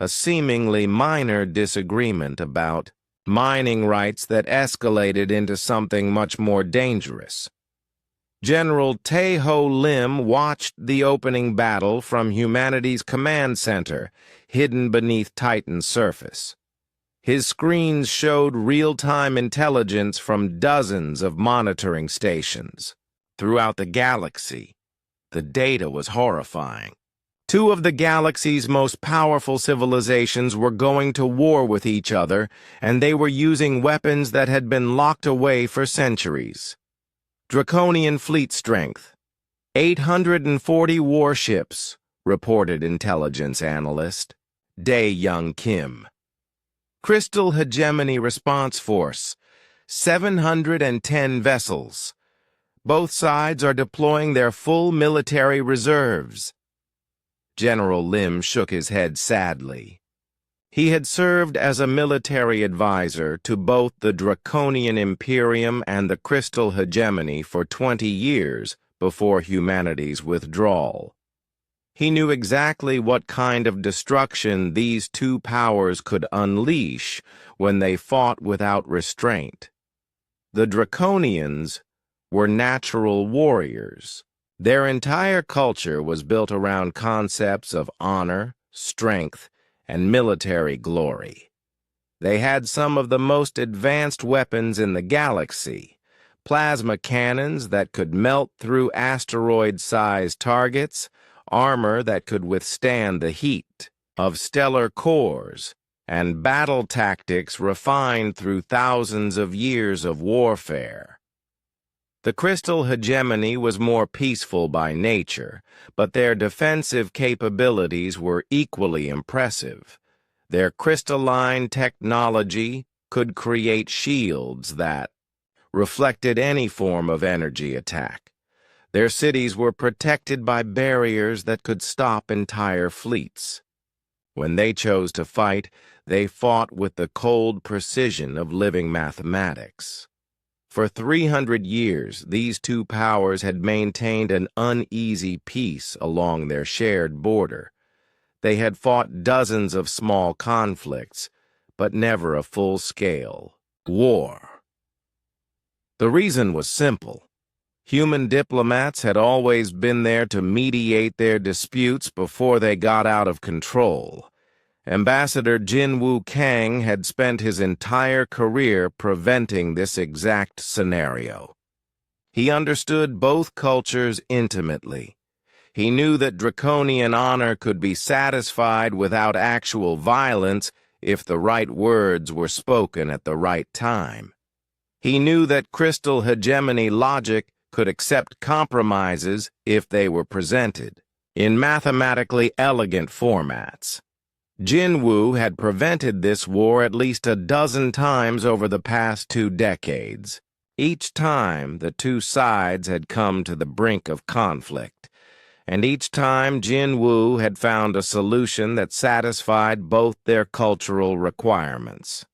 a seemingly minor disagreement about mining rights that escalated into something much more dangerous. General Tae-Ho Lim watched the opening battle from humanity's command center, hidden beneath Titan's surface. His screens showed real-time intelligence from dozens of monitoring stations. Throughout the galaxy, the data was horrifying. Two of the galaxy's most powerful civilizations were going to war with each other, and they were using weapons that had been locked away for centuries. Draconian fleet strength, 840 warships, reported intelligence analyst Dae-Young Kim. Crystal Hegemony Response Force, 710 vessels. Both sides are deploying their full military reserves. General Lim shook his head sadly. He had served as a military advisor to both the Draconian Imperium and the Crystal Hegemony for 20 years before humanity's withdrawal. He knew exactly what kind of destruction these two powers could unleash when they fought without restraint. The Draconians were natural warriors. Their entire culture was built around concepts of honor, strength, and military glory. They had some of the most advanced weapons in the galaxy, plasma cannons that could melt through asteroid-sized targets, armor that could withstand the heat of stellar cores, and battle tactics refined through thousands of years of warfare. The Crystal Hegemony was more peaceful by nature, but their defensive capabilities were equally impressive. Their crystalline technology could create shields that reflected any form of energy attack. Their cities were protected by barriers that could stop entire fleets. When they chose to fight, they fought with the cold precision of living mathematics. For 300 years, these two powers had maintained an uneasy peace along their shared border. They had fought dozens of small conflicts, but never a full-scale war. The reason was simple. Human diplomats had always been there to mediate their disputes before they got out of control. Ambassador Jinwoo Kang had spent his entire career preventing this exact scenario. He understood both cultures intimately. He knew that draconian honor could be satisfied without actual violence if the right words were spoken at the right time. He knew that crystal hegemony logic could accept compromises if they were presented in mathematically elegant formats. Jinwu had prevented this war at least a dozen times over the past 2 decades. Each time, the two sides had come to the brink of conflict, and each time Jinwu had found a solution that satisfied both their cultural requirements.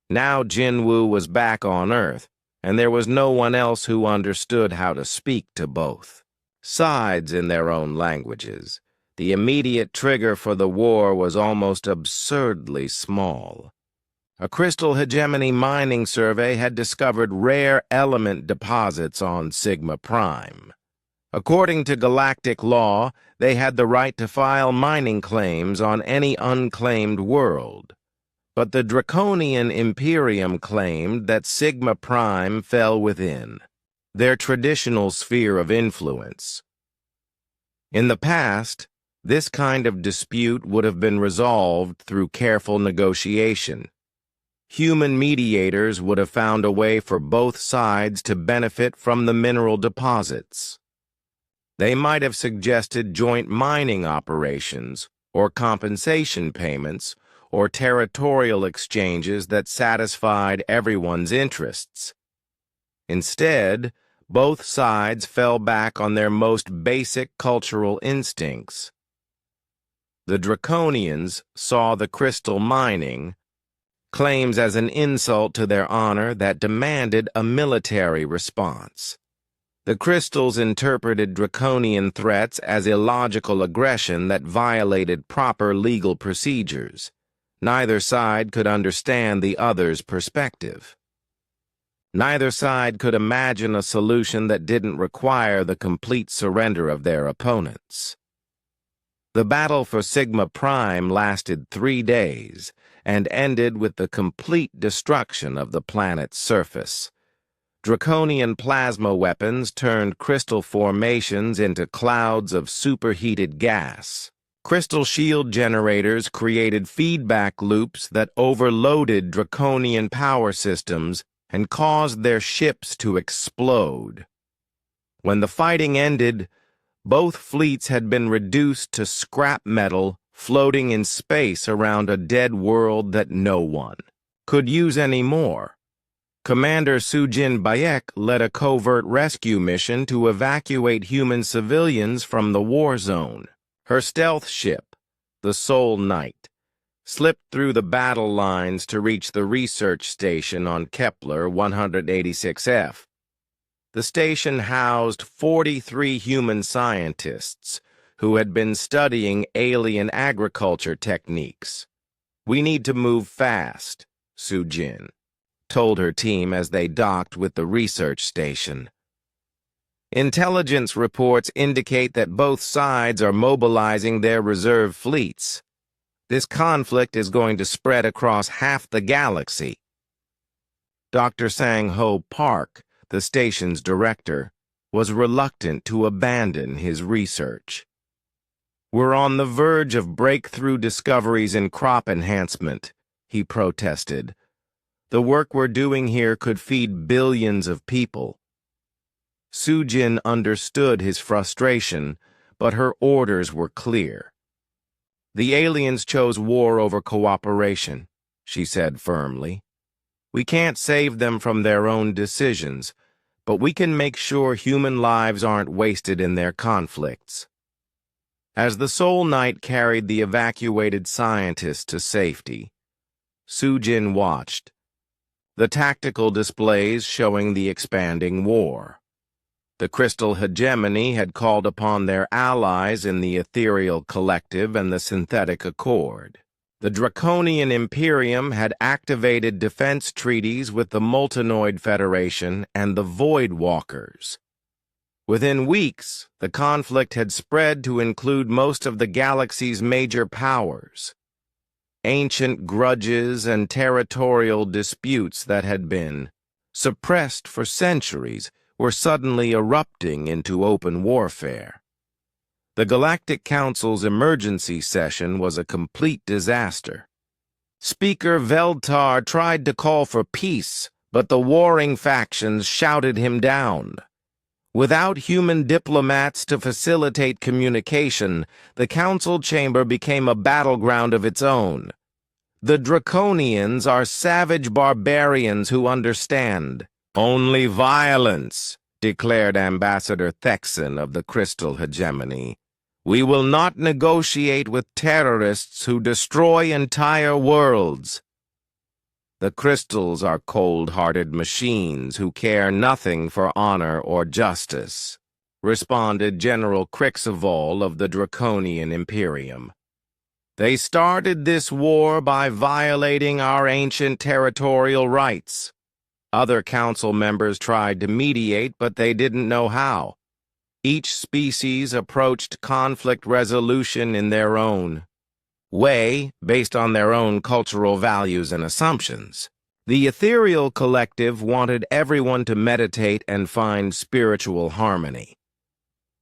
Now Jinwu was back on Earth, and there was no one else who understood how to speak to both sides in their own languages. The immediate trigger for the war was almost absurdly small. A crystal hegemony mining survey had discovered rare element deposits on Sigma Prime. According to galactic law, they had the right to file mining claims on any unclaimed world. But the Draconian Imperium claimed that Sigma Prime fell within their traditional sphere of influence. In the past, this kind of dispute would have been resolved through careful negotiation. Human mediators would have found a way for both sides to benefit from the mineral deposits. They might have suggested joint mining operations, or compensation payments, or territorial exchanges that satisfied everyone's interests. Instead, both sides fell back on their most basic cultural instincts. The Draconians saw the crystal mining claims as an insult to their honor that demanded a military response. The crystals interpreted draconian threats as illogical aggression that violated proper legal procedures. Neither side could understand the other's perspective. Neither side could imagine a solution that didn't require the complete surrender of their opponents. The battle for Sigma Prime lasted 3 days and ended with the complete destruction of the planet's surface. Draconian plasma weapons turned crystal formations into clouds of superheated gas. Crystal shield generators created feedback loops that overloaded draconian power systems and caused their ships to explode. When the fighting ended, both fleets had been reduced to scrap metal floating in space around a dead world that no one could use anymore. Commander Sujin Bayek led a covert rescue mission to evacuate human civilians from the war zone. Her stealth ship, the Soul Knight, slipped through the battle lines to reach the research station on Kepler 186F. The station housed 43 human scientists who had been studying alien agriculture techniques. "We need to move fast," Sujin told her team as they docked with the research station. Intelligence reports indicate that both sides are mobilizing their reserve fleets. This conflict is going to spread across half the galaxy. Dr. Sang-Ho Park, the station's director, was reluctant to abandon his research. "We're on the verge of breakthrough discoveries in crop enhancement," he protested. "The work we're doing here could feed billions of people." Sujin understood his frustration, but her orders were clear. "The aliens chose war over cooperation," she said firmly. "We can't save them from their own decisions, but we can make sure human lives aren't wasted in their conflicts." As the Soul Knight carried the evacuated scientists to safety, Sujin watched, the tactical displays showing the expanding war. The crystal hegemony had called upon their allies in the ethereal collective and the synthetic accord. The Draconian Imperium had activated defense treaties with the Multinoid Federation and the Void Walkers. Within weeks, the conflict had spread to include most of the galaxy's major powers. Ancient grudges and territorial disputes that had been suppressed for centuries were suddenly erupting into open warfare. The Galactic Council's emergency session was a complete disaster. Speaker Veldtar tried to call for peace, but the warring factions shouted him down. Without human diplomats to facilitate communication, the council chamber became a battleground of its own. The Draconians are savage barbarians who understand only violence, declared Ambassador Thexan of the Crystal Hegemony. We will not negotiate with terrorists who destroy entire worlds. The crystals are cold-hearted machines who care nothing for honor or justice, responded General Crixavol of the Draconian Imperium. They started this war by violating our ancient territorial rights. Other council members tried to mediate, but they didn't know how. Each species approached conflict resolution in their own way, based on their own cultural values and assumptions. The ethereal collective wanted everyone to meditate and find spiritual harmony.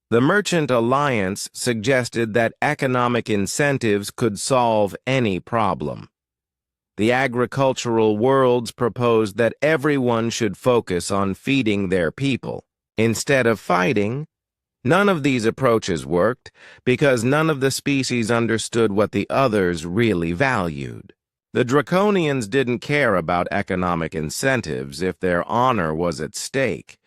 The Merchant Alliance suggested that economic incentives could solve any problem. The agricultural worlds proposed that everyone should focus on feeding their people, instead of fighting. None of these approaches worked because none of the species understood what the others really valued. The Draconians didn't care about economic incentives if their honor was at stake.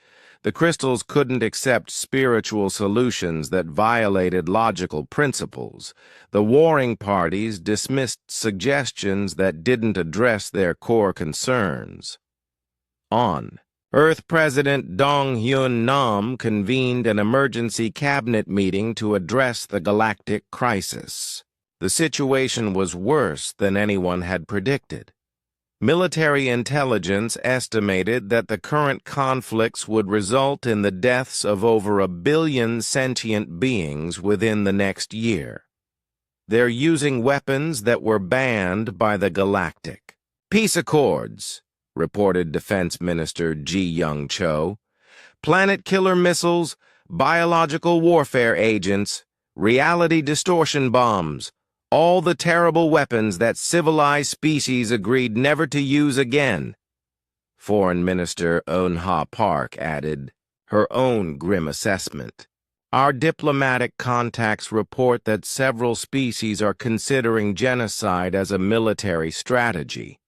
The crystals couldn't accept spiritual solutions that violated logical principles. The warring parties dismissed suggestions that didn't address their core concerns. Earth President Dong-Hyun Nam convened an emergency cabinet meeting to address the galactic crisis. The situation was worse than anyone had predicted. Military intelligence estimated that the current conflicts would result in the deaths of over 1 billion sentient beings within the next year. They're using weapons that were banned by the Galactic Peace Accords, reported Defense Minister Ji Young-cho. Planet-killer missiles, biological warfare agents, reality distortion bombs, all the terrible weapons that civilized species agreed never to use again. Foreign Minister Eun-ha Park added her own grim assessment. Our diplomatic contacts report that several species are considering genocide as a military strategy.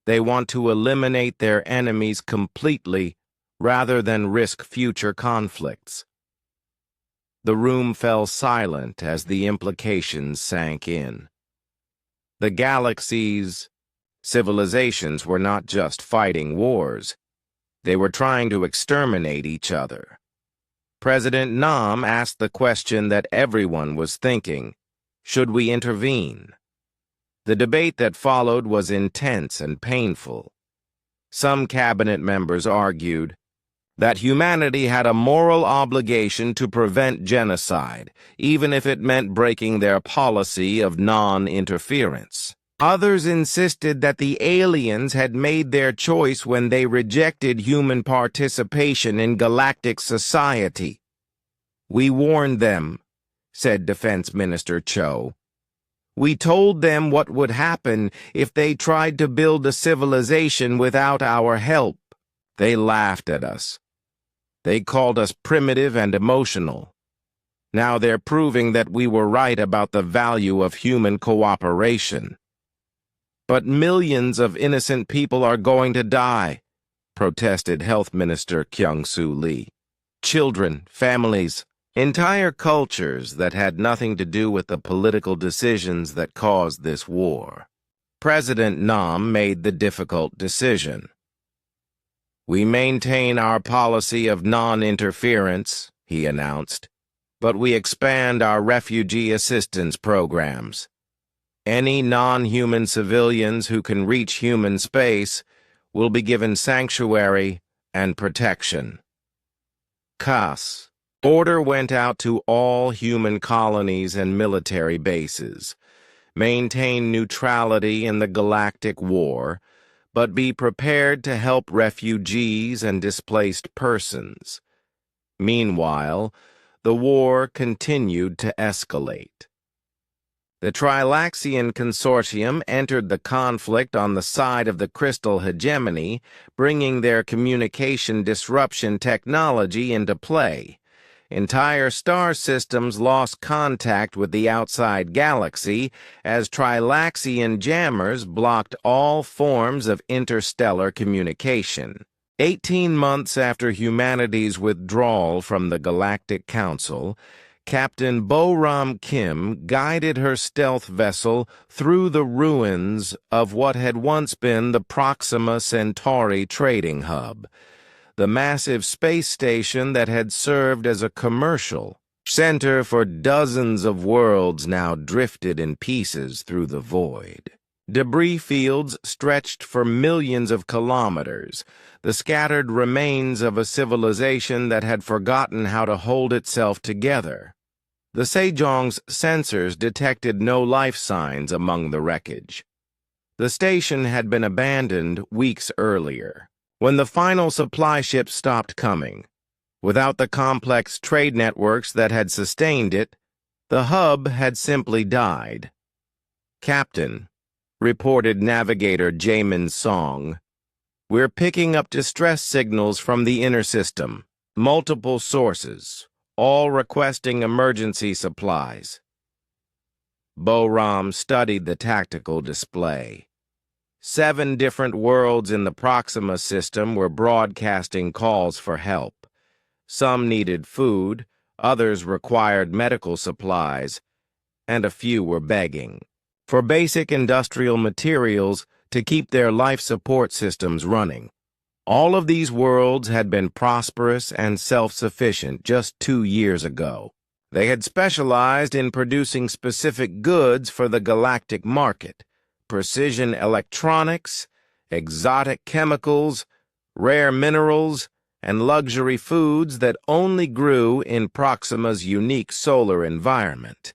They want to eliminate their enemies completely rather than risk future conflicts. The room fell silent as the implications sank in. The galaxy's civilizations were not just fighting wars. They were trying to exterminate each other. President Nam asked the question that everyone was thinking: should we intervene? The debate that followed was intense and painful. Some cabinet members argued that humanity had a moral obligation to prevent genocide, even if it meant breaking their policy of non-interference. Others insisted that the aliens had made their choice when they rejected human participation in galactic society. We warned them, said Defense Minister Cho. We told them what would happen if they tried to build a civilization without our help. They laughed at us. They called us primitive and emotional. Now they're proving that we were right about the value of human cooperation. But millions of innocent people are going to die, protested Health Minister Kyung-Soo Lee. Children, families, entire cultures that had nothing to do with the political decisions that caused this war. President Nam made the difficult decision. We maintain our policy of non-interference, he announced, but we expand our refugee assistance programs. Any non-human civilians who can reach human space will be given sanctuary and protection. CAS. Order went out to all human colonies and military bases. Maintain neutrality in the galactic war, but be prepared to help refugees and displaced persons. Meanwhile, the war continued to escalate. The Trilaxian Consortium entered the conflict on the side of the Crystal Hegemony, bringing their communication disruption technology into play. Entire star systems lost contact with the outside galaxy as Trilaxian jammers blocked all forms of interstellar communication. 18 months after humanity's withdrawal from the Galactic Council, Captain Bo-Ram Kim guided her stealth vessel through the ruins of what had once been the Proxima Centauri trading hub, the massive space station that had served as a commercial center for dozens of worlds now drifted in pieces through the void. Debris fields stretched for millions of kilometers, the scattered remains of a civilization that had forgotten how to hold itself together. The Sejong's sensors detected no life signs among the wreckage. The station had been abandoned weeks earlier, when the final supply ship stopped coming. Without the complex trade networks that had sustained it, the hub had simply died. "Captain," reported navigator Jamin Song, "we're picking up distress signals from the inner system, multiple sources, all requesting emergency supplies." Bo-Ram studied the tactical display. 7 different worlds in the Proxima system were broadcasting calls for help. Some needed food, others required medical supplies, and a few were begging for basic industrial materials to keep their life support systems running. All of these worlds had been prosperous and self-sufficient just 2 years ago. They had specialized in producing specific goods for the galactic market: precision electronics, exotic chemicals, rare minerals, and luxury foods that only grew in Proxima's unique solar environment.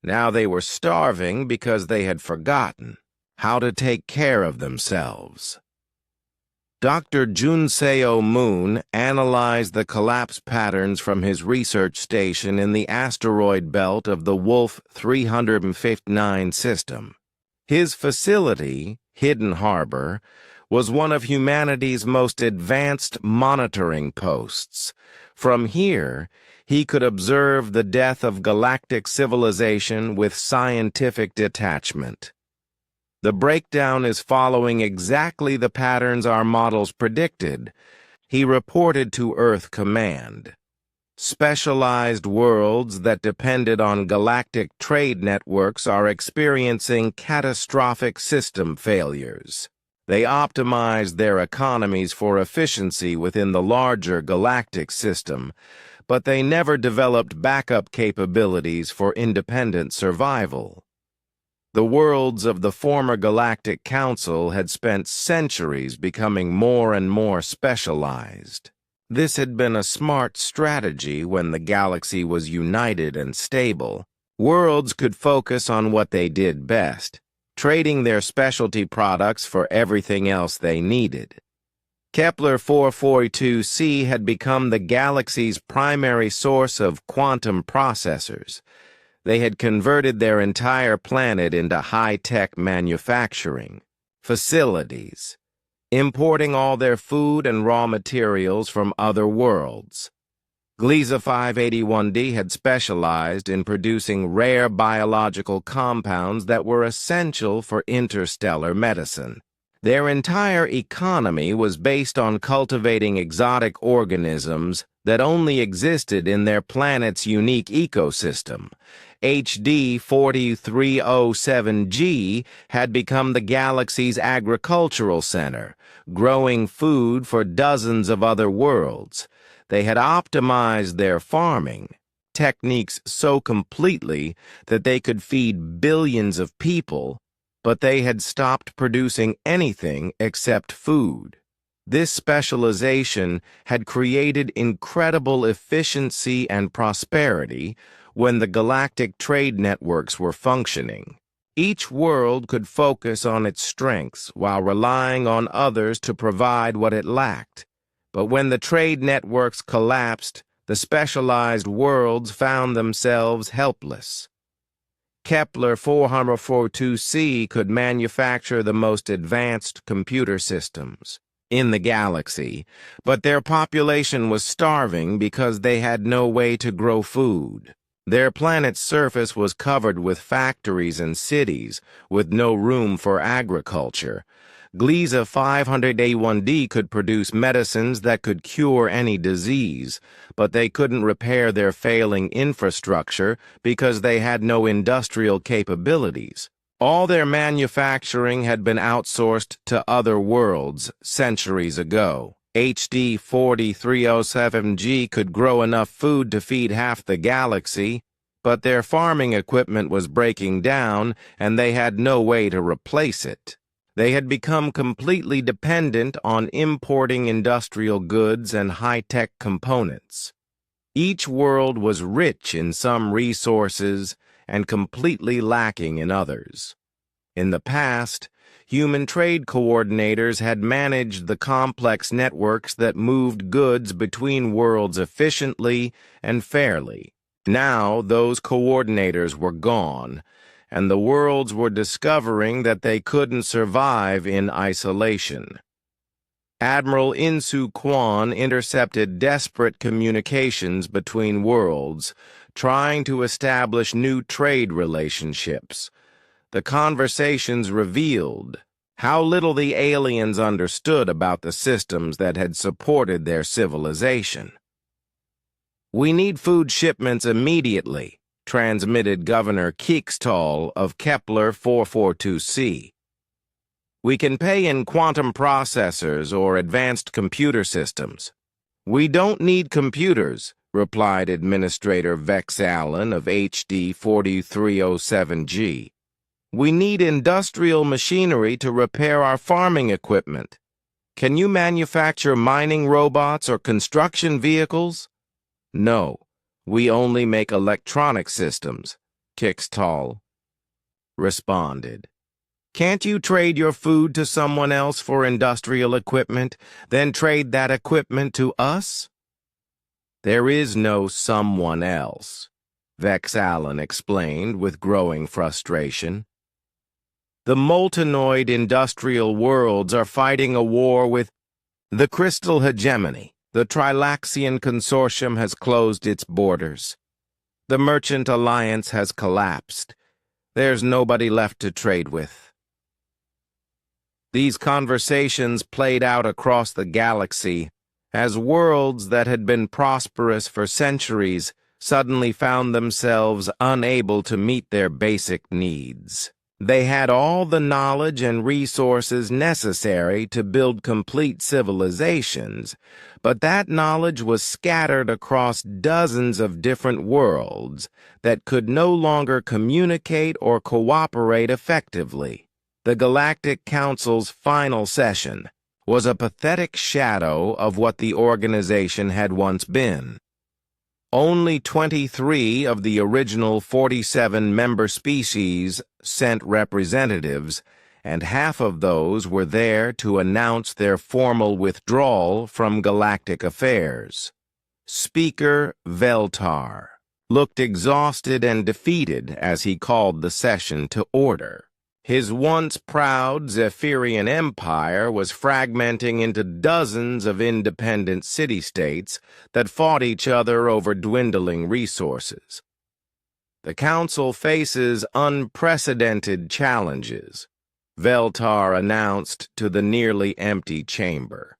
Now they were starving because they had forgotten how to take care of themselves. Dr. Junseo Moon analyzed the collapse patterns from his research station in the asteroid belt of the Wolf 359 system. His facility, Hidden Harbor, was one of humanity's most advanced monitoring posts. From here, he could observe the death of galactic civilization with scientific detachment. "The breakdown is following exactly the patterns our models predicted," he reported to Earth Command. "Specialized worlds that depended on galactic trade networks are experiencing catastrophic system failures. They optimized their economies for efficiency within the larger galactic system, but they never developed backup capabilities for independent survival." The worlds of the former Galactic Council had spent centuries becoming more and more specialized. This had been a smart strategy when the galaxy was united and stable. Worlds could focus on what they did best, trading their specialty products for everything else they needed. Kepler 442c had become the galaxy's primary source of quantum processors. They had converted their entire planet into high-tech manufacturing facilities, importing all their food and raw materials from other worlds. Gliese 581d had specialized in producing rare biological compounds that were essential for interstellar medicine. Their entire economy was based on cultivating exotic organisms that only existed in their planet's unique ecosystem. HD 4307G had become the galaxy's agricultural center, growing food for dozens of other worlds. They had optimized their farming techniques so completely that they could feed billions of people, but they had stopped producing anything except food. This specialization had created incredible efficiency and prosperity when the galactic trade networks were functioning. Each world could focus on its strengths while relying on others to provide what it lacked. But when the trade networks collapsed, the specialized worlds found themselves helpless. Kepler 442c could manufacture the most advanced computer systems in the galaxy, but their population was starving because they had no way to grow food. Their planet's surface was covered with factories and cities, with no room for agriculture. Gliese 500A1D could produce medicines that could cure any disease, but they couldn't repair their failing infrastructure because they had no industrial capabilities. All their manufacturing had been outsourced to other worlds centuries ago. HD 4307G could grow enough food to feed half the galaxy, but their farming equipment was breaking down and they had no way to replace it. They had become completely dependent on importing industrial goods and high-tech components. Each world was rich in some resources and completely lacking in others. In the past, human trade coordinators had managed the complex networks that moved goods between worlds efficiently and fairly. Now, those coordinators were gone, and the worlds were discovering that they couldn't survive in isolation. Admiral Insu Quan intercepted desperate communications between worlds, trying to establish new trade relationships. The conversations revealed how little the aliens understood about the systems that had supported their civilization. "We need food shipments immediately," transmitted Governor Keekstall of Kepler 442c. "We can pay in quantum processors or advanced computer systems." "We don't need computers," replied Administrator Vex Allen of HD 4307G. "We need industrial machinery to repair our farming equipment. Can you manufacture mining robots or construction vehicles?" "No, we only make electronic systems," Kixtall responded. "Can't you trade your food to someone else for industrial equipment, then trade that equipment to us?" "There is no someone else," Vex Allen explained with growing frustration. "The moltenoid industrial worlds are fighting a war with the crystal hegemony. The Trilaxian Consortium has closed its borders. The Merchant Alliance has collapsed. There's nobody left to trade with." These conversations played out across the galaxy as worlds that had been prosperous for centuries suddenly found themselves unable to meet their basic needs. They had all the knowledge and resources necessary to build complete civilizations, but that knowledge was scattered across dozens of different worlds that could no longer communicate or cooperate effectively. The Galactic Council's final session was a pathetic shadow of what the organization had once been. Only 23 of the original 47 member species sent representatives, and half of those were there to announce their formal withdrawal from galactic affairs. Speaker Veltar looked exhausted and defeated as he called the session to order. His once proud Zephyrian empire was fragmenting into dozens of independent city-states that fought each other over dwindling resources. The Council faces unprecedented challenges, Veltar announced to the nearly empty chamber.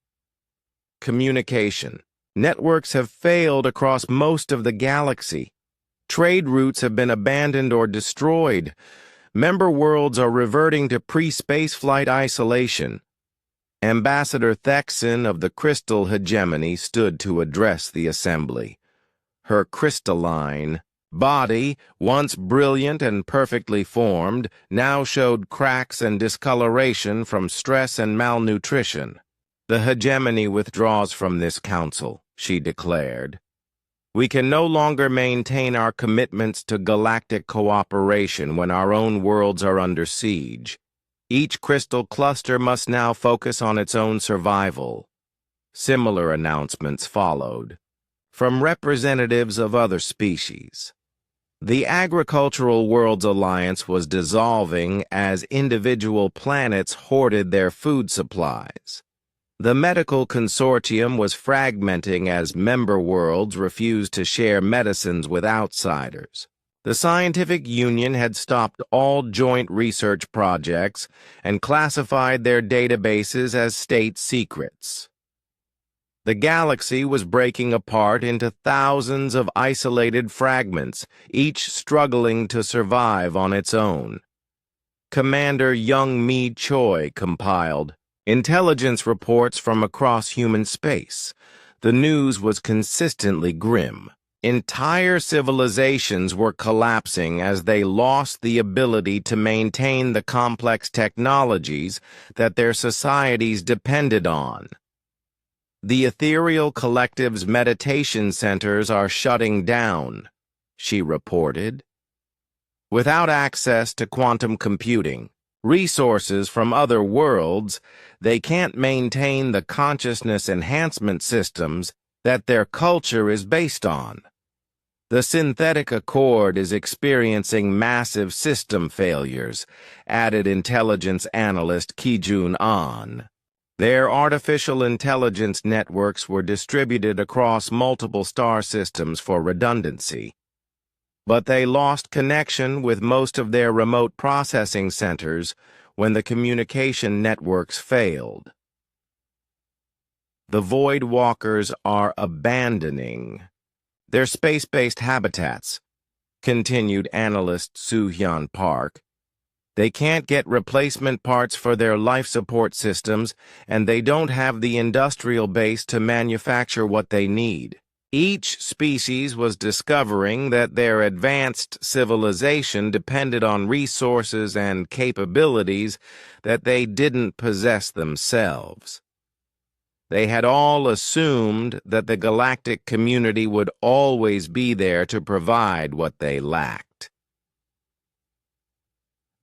Communication. Networks have failed across most of the galaxy. Trade routes have been abandoned or destroyed. Member worlds are reverting to pre-spaceflight isolation. Ambassador Thexan of the Crystal Hegemony stood to address the assembly. Her crystalline body, once brilliant and perfectly formed, now showed cracks and discoloration from stress and malnutrition. "The hegemony withdraws from this council," she declared. We can no longer maintain our commitments to galactic cooperation when our own worlds are under siege. Each crystal cluster must now focus on its own survival. Similar announcements followed from representatives of other species. The Agricultural Worlds Alliance was dissolving as individual planets hoarded their food supplies. The Medical Consortium was fragmenting as member worlds refused to share medicines with outsiders. The Scientific Union had stopped all joint research projects and classified their databases as state secrets. The galaxy was breaking apart into thousands of isolated fragments, each struggling to survive on its own. Commander Young Mi Choi compiled intelligence reports from across human space. The news was consistently grim. Entire civilizations were collapsing as they lost the ability to maintain the complex technologies that their societies depended on. The ethereal collective's meditation centers are shutting down, she reported. Without access to quantum computing, resources from other worlds, they can't maintain the consciousness enhancement systems that their culture is based on. The synthetic accord is experiencing massive system failures, added intelligence analyst Ki-Jun An. Their artificial intelligence networks were distributed across multiple star systems for redundancy, but they lost connection with most of their remote processing centers when the communication networks failed. The Void Walkers are abandoning their space-based habitats, continued analyst Soo-Hyun Park. They can't get replacement parts for their life support systems, and they don't have the industrial base to manufacture what they need. Each species was discovering that their advanced civilization depended on resources and capabilities that they didn't possess themselves. They had all assumed that the galactic community would always be there to provide what they lacked.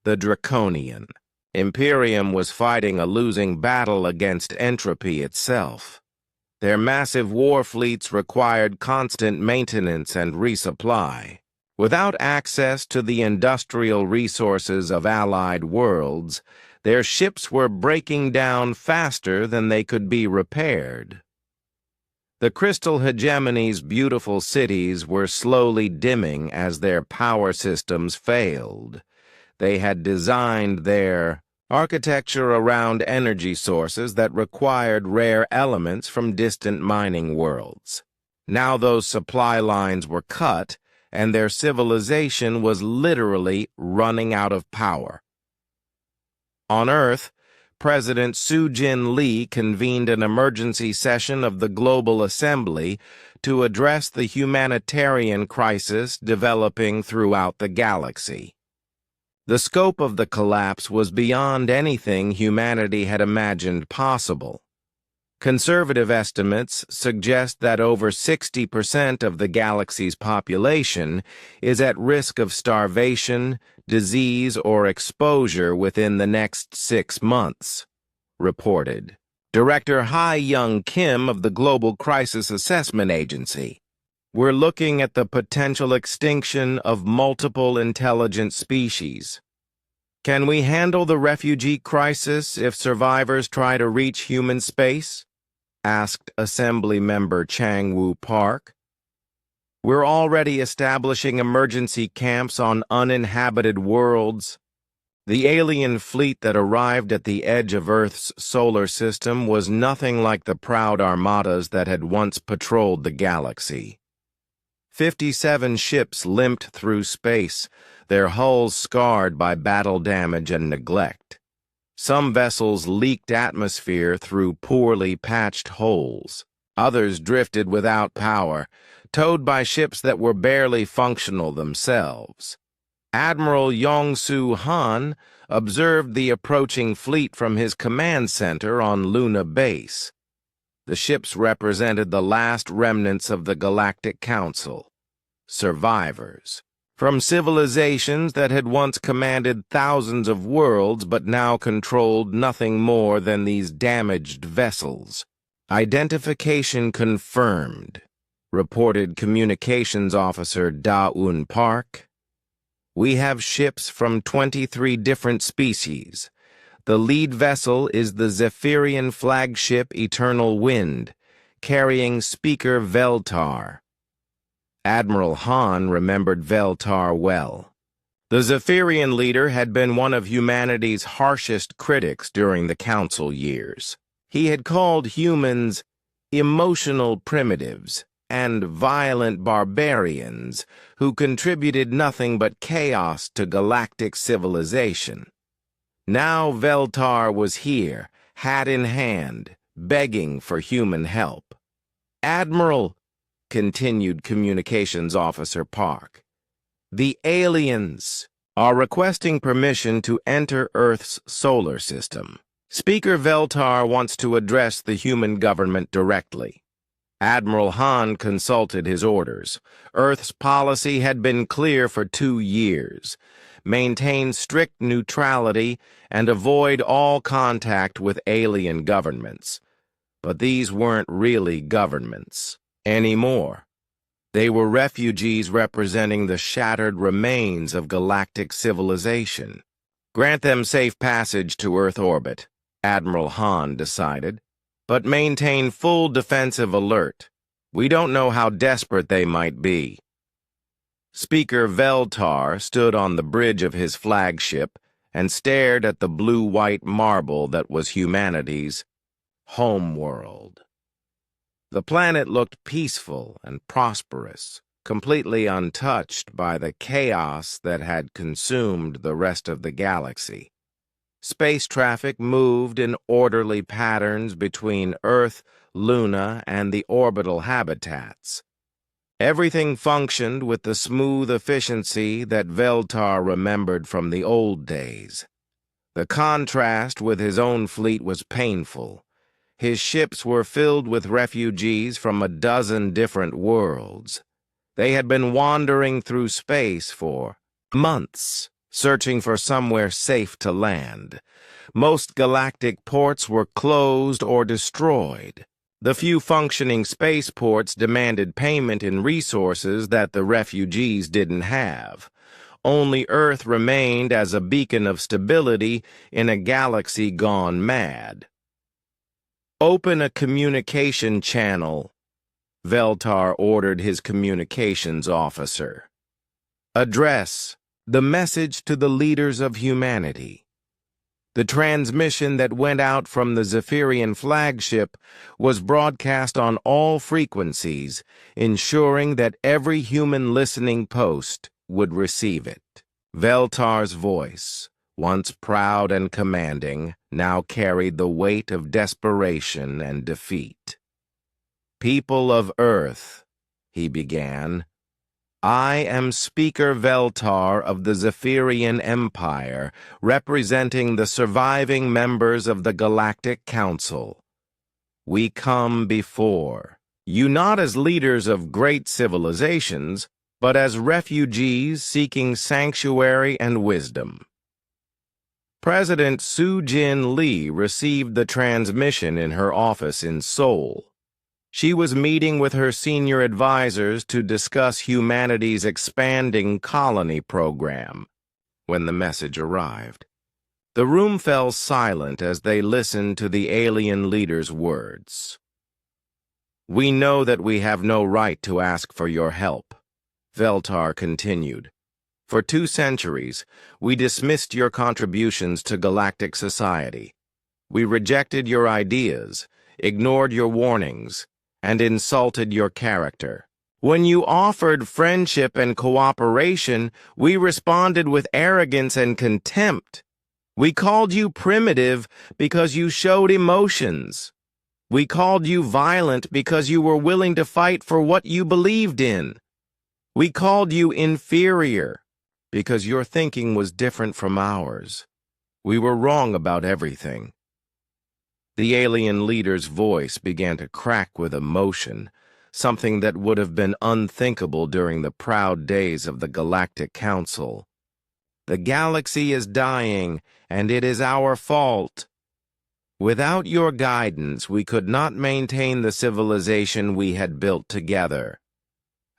The Draconian. Imperium was fighting a losing battle against entropy itself. Their massive war fleets required constant maintenance and resupply. Without access to the industrial resources of allied worlds, their ships were breaking down faster than they could be repaired. The Crystal Hegemony's beautiful cities were slowly dimming as their power systems failed. They had designed their architecture around energy sources that required rare elements from distant mining worlds. Now those supply lines were cut, and their civilization was literally running out of power. On Earth, President Soo-Jin Lee convened an emergency session of the Global Assembly to address the humanitarian crisis developing throughout the galaxy. The scope of the collapse was beyond anything humanity had imagined possible. Conservative estimates suggest that over 60% of the galaxy's population is at risk of starvation, disease, or exposure within the next 6 months, reported Director Ha-Young Kim of the Global Crisis Assessment Agency. We're looking at the potential extinction of multiple intelligent species. Can we handle the refugee crisis if survivors try to reach human space? Asked Assembly Member Chang-Woo Park. We're already establishing emergency camps on uninhabited worlds. The alien fleet that arrived at the edge of Earth's solar system was nothing like the proud armadas that had once patrolled the galaxy. 57 ships limped through space, their hulls scarred by battle damage and neglect. Some vessels leaked atmosphere through poorly patched holes. Others drifted without power, towed by ships that were barely functional themselves. Admiral Yong-Soo Han observed the approaching fleet from his command center on Luna Base. The ships represented the last remnants of the Galactic Council, survivors, from civilizations that had once commanded thousands of worlds but now controlled nothing more than these damaged vessels. Identification confirmed, reported Communications Officer Da-Un Park. We have ships from 23 different species. The lead vessel is the Zephyrian flagship Eternal Wind, carrying Speaker Veltar. Admiral Han remembered Veltar well. The Zephyrian leader had been one of humanity's harshest critics during the Council years. He had called humans emotional primitives and violent barbarians who contributed nothing but chaos to galactic civilization. Now Veltar was here, hat in hand, begging for human help. "Admiral," continued Communications Officer Park, "the aliens are requesting permission to enter Earth's solar system. Speaker Veltar wants to address the human government directly." Admiral Han consulted his orders. Earth's policy had been clear for 2 years. Maintain strict neutrality and avoid all contact with alien governments. But these weren't really governments anymore. They were refugees representing the shattered remains of galactic civilization. Grant them safe passage to Earth orbit, Admiral Han decided, but maintain full defensive alert. We don't know how desperate they might be. Speaker Veltar stood on the bridge of his flagship and stared at the blue-white marble that was humanity's homeworld. The planet looked peaceful and prosperous, completely untouched by the chaos that had consumed the rest of the galaxy. Space traffic moved in orderly patterns between Earth, Luna, and the orbital habitats. Everything functioned with the smooth efficiency that Veltar remembered from the old days. The contrast with his own fleet was painful. His ships were filled with refugees from a dozen different worlds. They had been wandering through space for months, searching for somewhere safe to land. Most galactic ports were closed or destroyed. The few functioning spaceports demanded payment in resources that the refugees didn't have. Only Earth remained as a beacon of stability in a galaxy gone mad. "Open a communication channel," Veltar ordered his communications officer. "Address the message to the leaders of humanity." The transmission that went out from the Zephyrian flagship was broadcast on all frequencies, ensuring that every human listening post would receive it. Veltar's voice, once proud and commanding, now carried the weight of desperation and defeat. "People of Earth," he began, "I am Speaker Veltar of the Zephyrian Empire, representing the surviving members of the Galactic Council. We come before you not as leaders of great civilizations, but as refugees seeking sanctuary and wisdom." President Su-Jin Lee received the transmission in her office in Seoul. She was meeting with her senior advisors to discuss humanity's expanding colony program when the message arrived. The room fell silent as they listened to the alien leader's words. "We know that we have no right to ask for your help," Veltar continued. "For 2 centuries, we dismissed your contributions to galactic society. We rejected your ideas, ignored your warnings, and insulted your character. When you offered friendship and cooperation, we responded with arrogance and contempt. We called you primitive because you showed emotions. We called you violent because you were willing to fight for what you believed in. We called you inferior because your thinking was different from ours. We were wrong about everything." The alien leader's voice began to crack with emotion, something that would have been unthinkable during the proud days of the Galactic Council. The galaxy is dying, and it is our fault. Without your guidance, we could not maintain the civilization we had built together.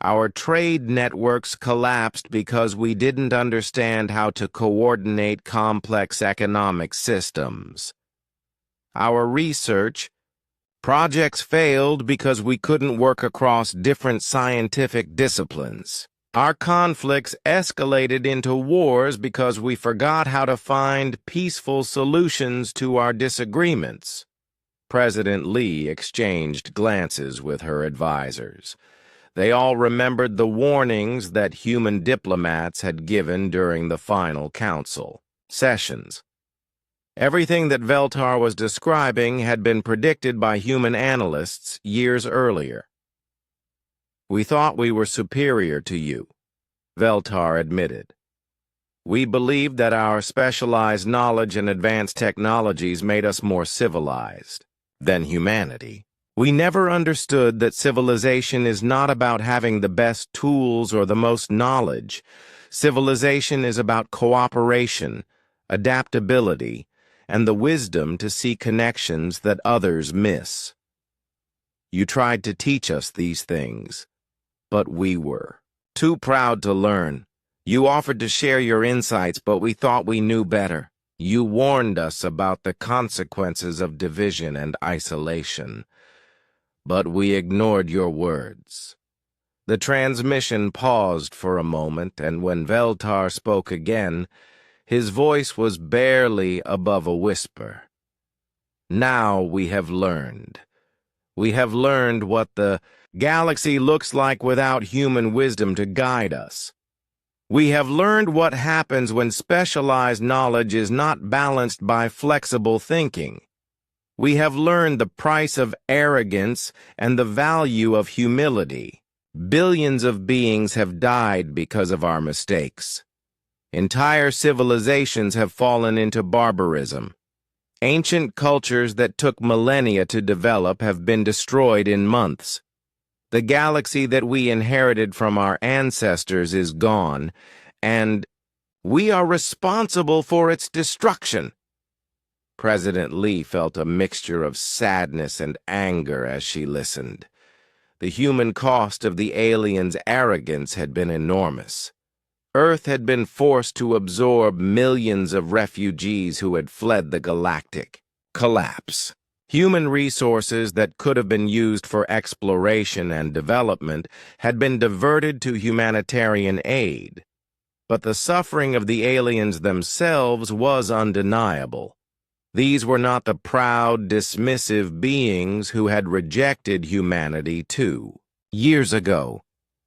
Our trade networks collapsed because we didn't understand how to coordinate complex economic systems. Our research projects failed because we couldn't work across different scientific disciplines. Our conflicts escalated into wars because we forgot how to find peaceful solutions to our disagreements. President Lee exchanged glances with her advisors. They all remembered the warnings that human diplomats had given during the final council sessions. Everything that Veltar was describing had been predicted by human analysts years earlier. We thought we were superior to you, Veltar admitted. We believed that our specialized knowledge and advanced technologies made us more civilized than humanity. We never understood that civilization is not about having the best tools or the most knowledge. Civilization is about cooperation, adaptability, and the wisdom to see connections that others miss. You tried to teach us these things, but we were too proud to learn. You offered to share your insights, but we thought we knew better. You warned us about the consequences of division and isolation, but we ignored your words. The transmission paused for a moment, and when Veltar spoke again, his voice was barely above a whisper. Now we have learned. We have learned what the galaxy looks like without human wisdom to guide us. We have learned what happens when specialized knowledge is not balanced by flexible thinking. We have learned the price of arrogance and the value of humility. Billions of beings have died because of our mistakes. Entire civilizations have fallen into barbarism. Ancient cultures that took millennia to develop have been destroyed in months. The galaxy that we inherited from our ancestors is gone, and we are responsible for its destruction. President Lee felt a mixture of sadness and anger as she listened. The human cost of the aliens' arrogance had been enormous. Earth had been forced to absorb millions of refugees who had fled the galactic collapse. Human resources that could have been used for exploration and development had been diverted to humanitarian aid. But the suffering of the aliens themselves was undeniable. These were not the proud, dismissive beings who had rejected humanity 2 years ago.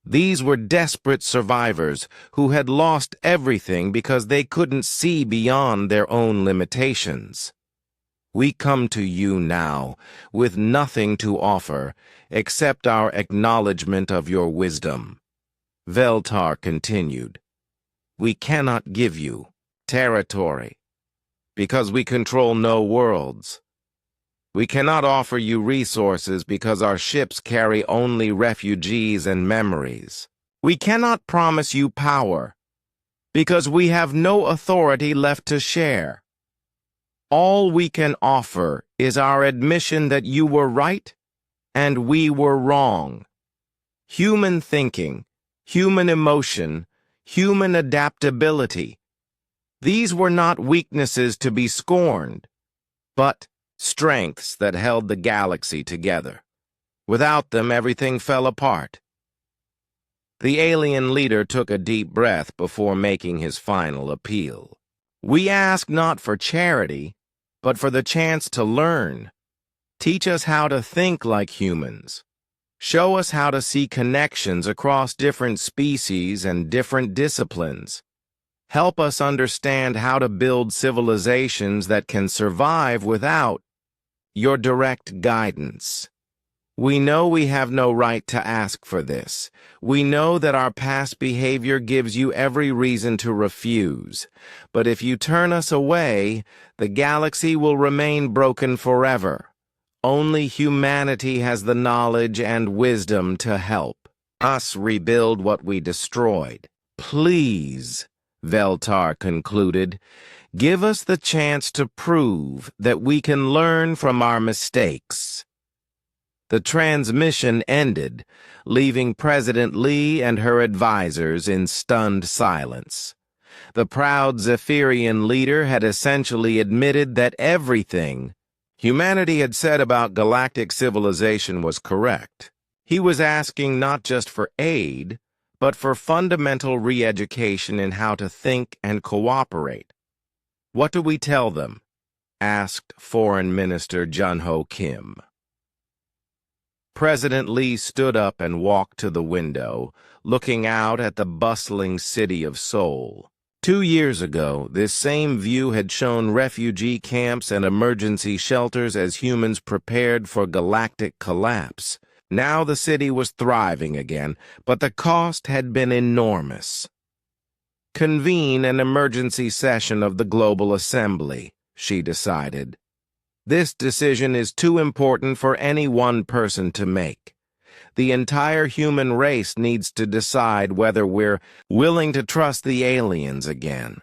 These were desperate survivors who had lost everything because they couldn't see beyond their own limitations. We come to you now with nothing to offer except our acknowledgement of your wisdom. Veltar continued. We cannot give you territory because we control no worlds. We cannot offer you resources because our ships carry only refugees and memories. We cannot promise you power because we have no authority left to share. All we can offer is our admission that you were right and we were wrong. Human thinking, human emotion, human adaptability. These were not weaknesses to be scorned, but strengths that held the galaxy together. Without them, everything fell apart. The alien leader took a deep breath before making his final appeal. We ask not for charity, but for the chance to learn. Teach us how to think like humans. Show us how to see connections across different species and different disciplines. Help us understand how to build civilizations that can survive without your direct guidance. We know we have no right to ask for this. We know that our past behavior gives you every reason to refuse. But if you turn us away, the galaxy will remain broken forever. Only humanity has the knowledge and wisdom to help us rebuild what we destroyed. Please, Veltar concluded, give us the chance to prove that we can learn from our mistakes. The transmission ended, leaving President Lee and her advisors in stunned silence. The proud Zephyrian leader had essentially admitted that everything humanity had said about galactic civilization was correct. He was asking not just for aid, but for fundamental re-education in how to think and cooperate. "What do we tell them?" asked Foreign Minister Jun-Ho Kim. President Lee stood up and walked to the window, looking out at the bustling city of Seoul. 2 years ago, this same view had shown refugee camps and emergency shelters as humans prepared for galactic collapse. Now the city was thriving again, but the cost had been enormous. "Convene an emergency session of the Global Assembly," she decided. "This decision is too important for any one person to make. The entire human race needs to decide whether we're willing to trust the aliens again."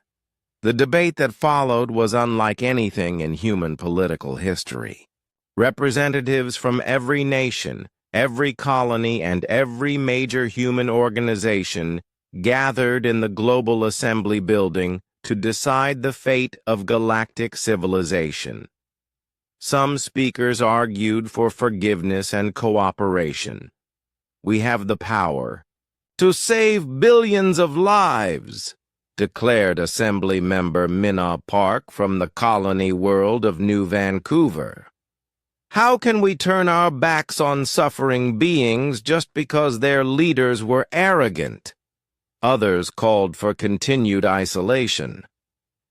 The debate that followed was unlike anything in human political history. Representatives from every nation, every colony, and every major human organization gathered in the Global Assembly building to decide the fate of galactic civilization. Some speakers argued for forgiveness and cooperation. "We have the power to save billions of lives," declared Assembly member Minna Park from the colony world of New Vancouver. "How can we turn our backs on suffering beings just because their leaders were arrogant?" Others called for continued isolation.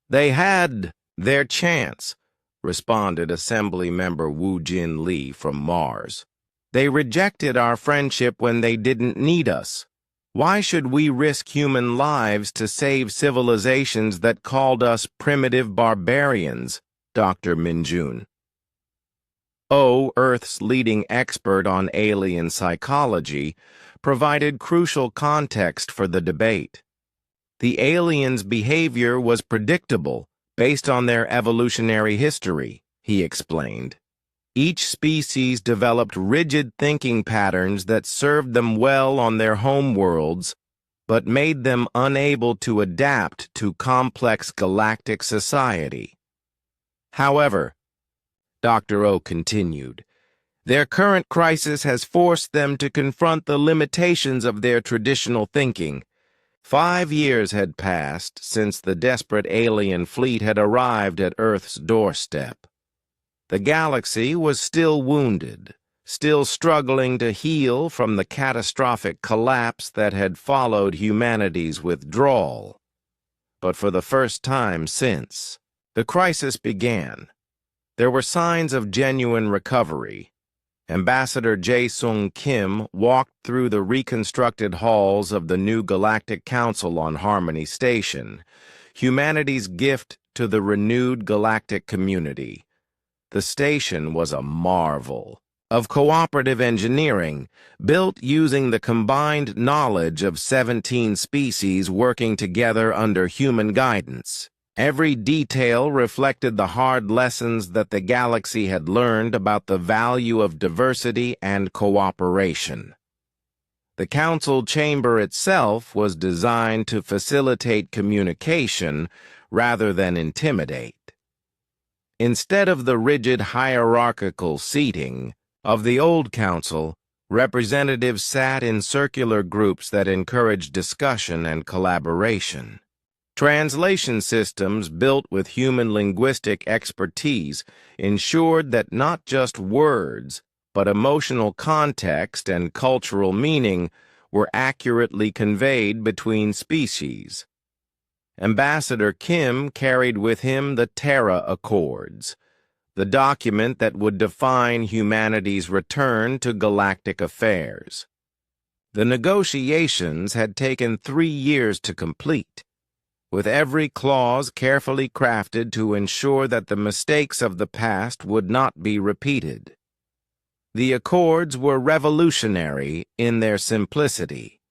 "They had their chance," responded Assembly member Woo Jin Lee from Mars. "They rejected our friendship when they didn't need us. Why should we risk human lives to save civilizations that called us primitive barbarians?" Dr. Minjun, Earth's leading expert on alien psychology, provided crucial context for the debate. The aliens' behavior was predictable, based on their evolutionary history, he explained. Each species developed rigid thinking patterns that served them well on their home worlds, but made them unable to adapt to complex galactic society. However, Dr. O continued, their current crisis has forced them to confront the limitations of their traditional thinking. 5 years had passed since the desperate alien fleet had arrived at Earth's doorstep. The galaxy was still wounded, still struggling to heal from the catastrophic collapse that had followed humanity's withdrawal. But for the first time since the crisis began, there were signs of genuine recovery. Ambassador Jae-Sung Kim walked through the reconstructed halls of the new Galactic Council on Harmony Station, humanity's gift to the renewed galactic community. The station was a marvel of cooperative engineering, built using the combined knowledge of 17 species working together under human guidance. Every detail reflected the hard lessons that the galaxy had learned about the value of diversity and cooperation. The council chamber itself was designed to facilitate communication rather than intimidate. Instead of the rigid hierarchical seating of the old council, representatives sat in circular groups that encouraged discussion and collaboration. Translation systems built with human linguistic expertise ensured that not just words, but emotional context and cultural meaning were accurately conveyed between species. Ambassador Kim carried with him the Terra Accords, the document that would define humanity's return to galactic affairs. The negotiations had taken 3 years to complete, with every clause carefully crafted to ensure that the mistakes of the past would not be repeated. The accords were revolutionary in their simplicity.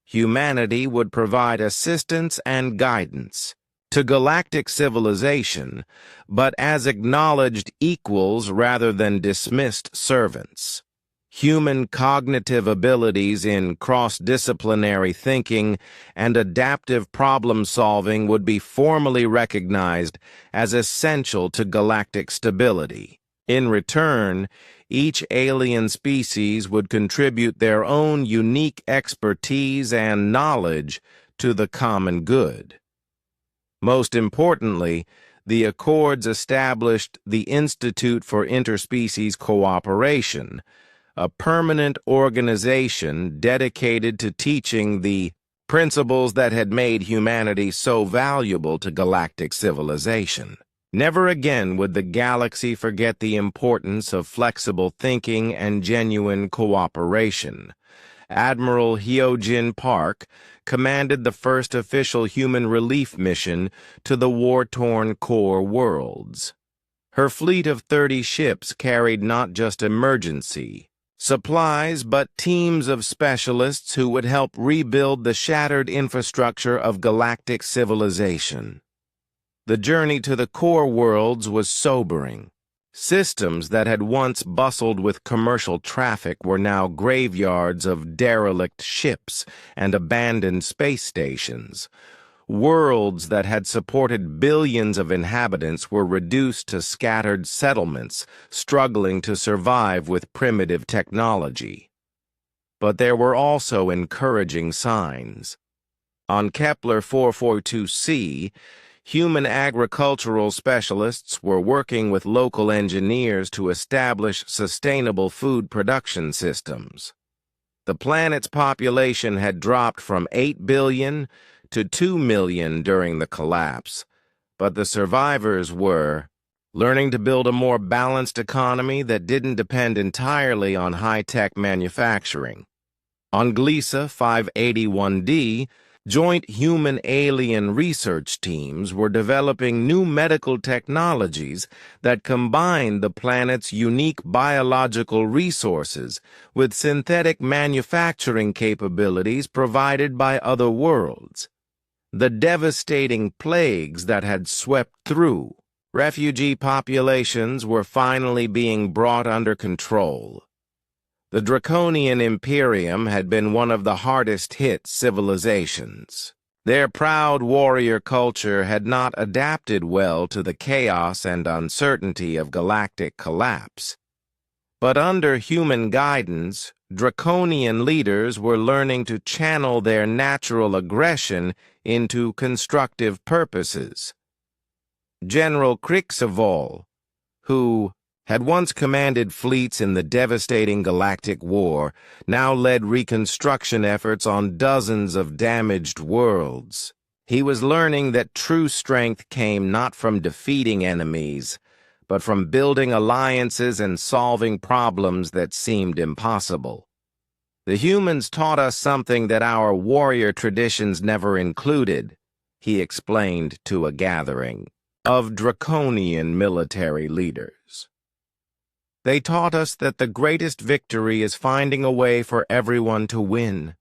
Humanity would provide assistance and guidance to galactic civilization, but as acknowledged equals rather than dismissed servants. Human cognitive abilities in cross-disciplinary thinking and adaptive problem-solving would be formally recognized as essential to galactic stability. In return, each alien species would contribute their own unique expertise and knowledge to the common good. Most importantly, the Accords established the Institute for Interspecies Cooperation, a permanent organization dedicated to teaching the principles that had made humanity so valuable to galactic civilization. Never again would the galaxy forget the importance of flexible thinking and genuine cooperation. Admiral Hyojin Park commanded the first official human relief mission to the war-torn core worlds. Her fleet of 30 ships carried not just emergency supplies, but teams of specialists who would help rebuild the shattered infrastructure of galactic civilization. The journey to the core worlds was sobering. Systems that had once bustled with commercial traffic were now graveyards of derelict ships and abandoned space stations. Worlds that had supported billions of inhabitants were reduced to scattered settlements, struggling to survive with primitive technology. But there were also encouraging signs. On Kepler 442c, human agricultural specialists were working with local engineers to establish sustainable food production systems. The planet's population had dropped from 8 billion to 2 million during the collapse, but the survivors were learning to build a more balanced economy that didn't depend entirely on high-tech manufacturing. On Gliese 581d, joint human-alien research teams were developing new medical technologies that combined the planet's unique biological resources with synthetic manufacturing capabilities provided by other worlds. The devastating plagues that had swept through refugee populations were finally being brought under control. The Draconian Imperium had been one of the hardest-hit civilizations. Their proud warrior culture had not adapted well to the chaos and uncertainty of galactic collapse. But under human guidance, Draconian leaders were learning to channel their natural aggression into constructive purposes. General Krixavol, who had once commanded fleets in the devastating Galactic War, now led reconstruction efforts on dozens of damaged worlds. He was learning that true strength came not from defeating enemies, but from building alliances and solving problems that seemed impossible. The humans taught us something that our warrior traditions never included, he explained to a gathering of Draconian military leaders. They taught us that the greatest victory is finding a way for everyone to win.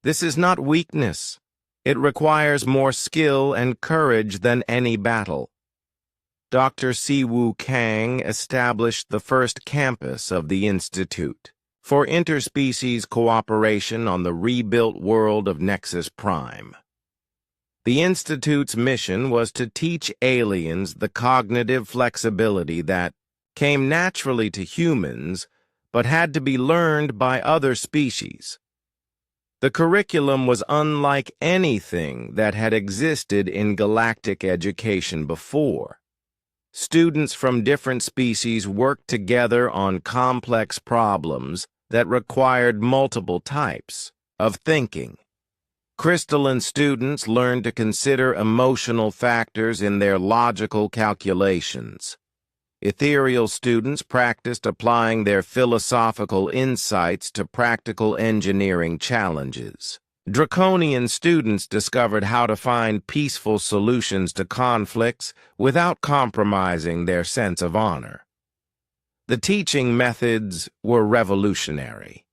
This is not weakness. It requires more skill and courage than any battle. Dr. Siwoo Kang established the first campus of the Institute for Interspecies Cooperation on the rebuilt world of Nexus Prime. The Institute's mission was to teach aliens the cognitive flexibility that came naturally to humans, but had to be learned by other species. The curriculum was unlike anything that had existed in galactic education before. Students from different species worked together on complex problems that required multiple types of thinking. Crystalline students learned to consider emotional factors in their logical calculations. Ethereal students practiced applying their philosophical insights to practical engineering challenges. Draconian students discovered how to find peaceful solutions to conflicts without compromising their sense of honor. The teaching methods were revolutionary.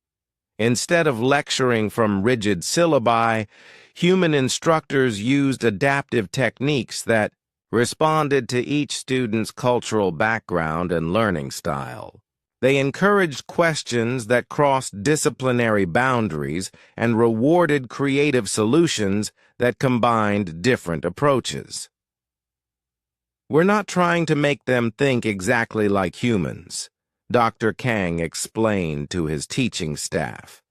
Instead of lecturing from rigid syllabi, human instructors used adaptive techniques that responded to each student's cultural background and learning style. They encouraged questions that crossed disciplinary boundaries and rewarded creative solutions that combined different approaches. We're not trying to make them think exactly like humans, Dr. Kang explained to his teaching staff.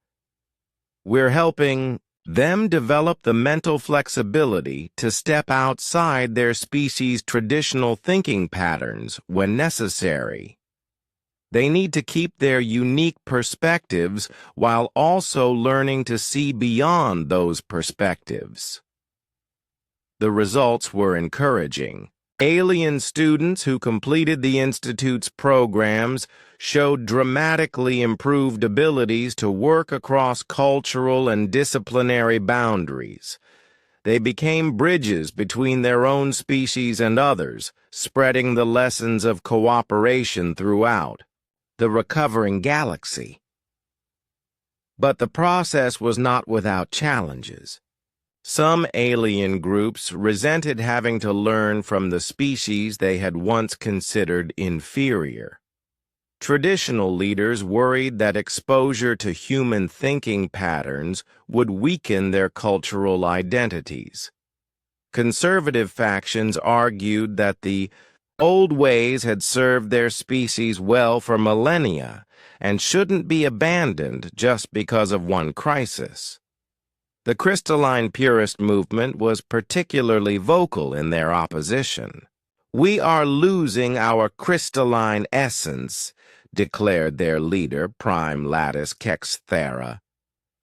We're helping them develop the mental flexibility to step outside their species' traditional thinking patterns when necessary. They need to keep their unique perspectives while also learning to see beyond those perspectives. The results were encouraging. Alien students who completed the Institute's programs showed dramatically improved abilities to work across cultural and disciplinary boundaries. They became bridges between their own species and others, spreading the lessons of cooperation throughout the recovering galaxy. But the process was not without challenges. Some alien groups resented having to learn from the species they had once considered inferior. Traditional leaders worried that exposure to human thinking patterns would weaken their cultural identities. Conservative factions argued that the old ways had served their species well for millennia and shouldn't be abandoned just because of one crisis. The crystalline purist movement was particularly vocal in their opposition. "We are losing our crystalline essence," declared their leader, Prime Lattice Kexthera.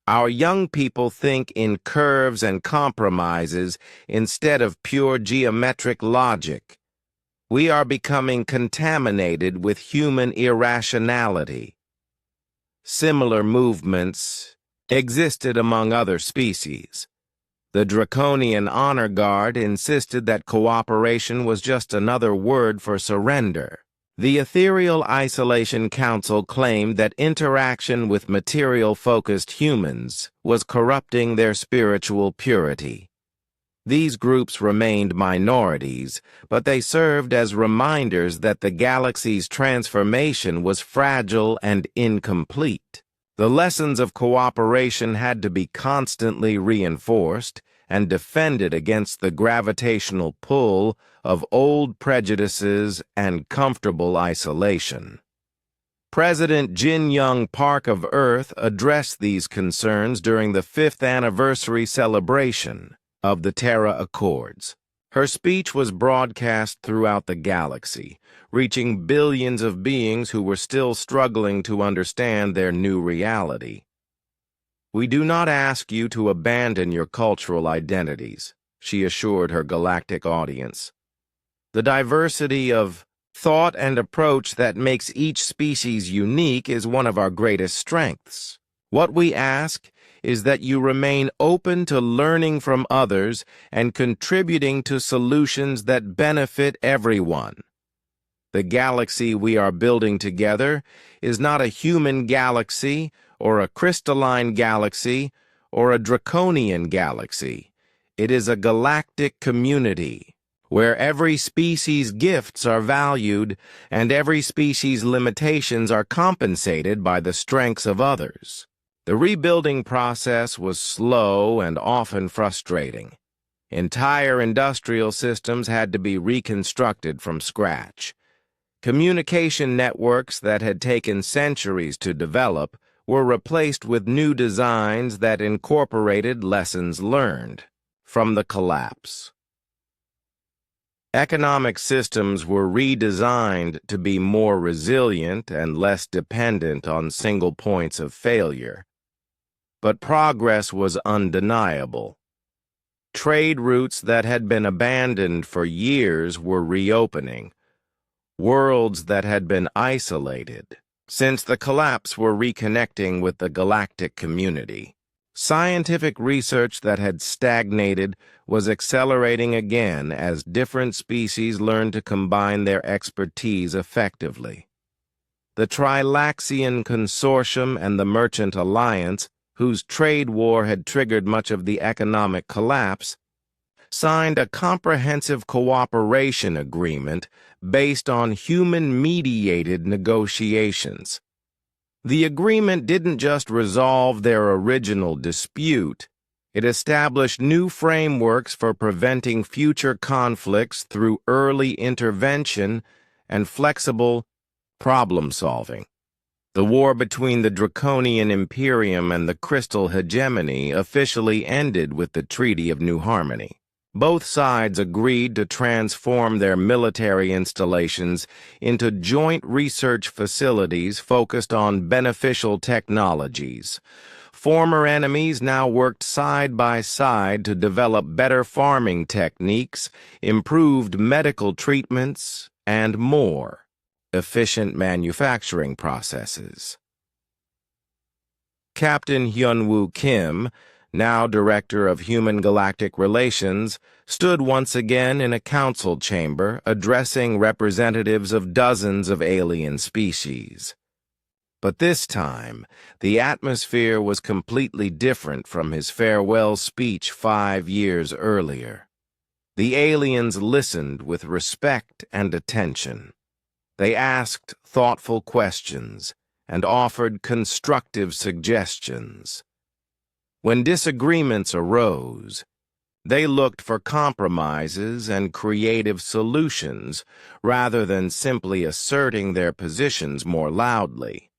"Our young people think in curves and compromises instead of pure geometric logic. We are becoming contaminated with human irrationality." Similar movements existed among other species. The Draconian Honor Guard insisted that cooperation was just another word for surrender. The Ethereal Isolation Council claimed that interaction with material-focused humans was corrupting their spiritual purity. These groups remained minorities, but they served as reminders that the galaxy's transformation was fragile and incomplete. The lessons of cooperation had to be constantly reinforced and defended against the gravitational pull of old prejudices and comfortable isolation. President Jin Young Park of Earth addressed these concerns during the 5th anniversary celebration of the Terra Accords. Her speech was broadcast throughout the galaxy, reaching billions of beings who were still struggling to understand their new reality. "We do not ask you to abandon your cultural identities," she assured her galactic audience. "The diversity of thought and approach that makes each species unique is one of our greatest strengths. What we ask is that you remain open to learning from others and contributing to solutions that benefit everyone. The galaxy we are building together is not a human galaxy or a crystalline galaxy or a draconian galaxy. It is a galactic community where every species' gifts are valued and every species' limitations are compensated by the strengths of others." The rebuilding process was slow and often frustrating. Entire industrial systems had to be reconstructed from scratch. Communication networks that had taken centuries to develop were replaced with new designs that incorporated lessons learned from the collapse. Economic systems were redesigned to be more resilient and less dependent on single points of failure. But progress was undeniable. Trade routes that had been abandoned for years were reopening. worlds that had been isolated. Since the collapse were reconnecting with the galactic community. Scientific research that had stagnated was accelerating again as different species learned to combine their expertise effectively. The Trilaxian Consortium and the Merchant Alliance, whose trade war had triggered much of the economic collapse, signed a comprehensive cooperation agreement based on human-mediated negotiations. The agreement didn't just resolve their original dispute, it established new frameworks for preventing future conflicts through early intervention and flexible problem-solving. The war between the Draconian Imperium and the Crystal Hegemony officially ended with the Treaty of New Harmony. Both sides agreed to transform their military installations into joint research facilities focused on beneficial technologies. Former enemies now worked side by side to develop better farming techniques, improved medical treatments, and more efficient manufacturing processes. Captain Hyunwoo Kim, now Director of Human Galactic Relations, stood once again in a council chamber addressing representatives of dozens of alien species. But this time, the atmosphere was completely different from his farewell speech 5 years earlier. The aliens listened with respect and attention. They asked thoughtful questions and offered constructive suggestions. When disagreements arose, they looked for compromises and creative solutions rather than simply asserting their positions more loudly.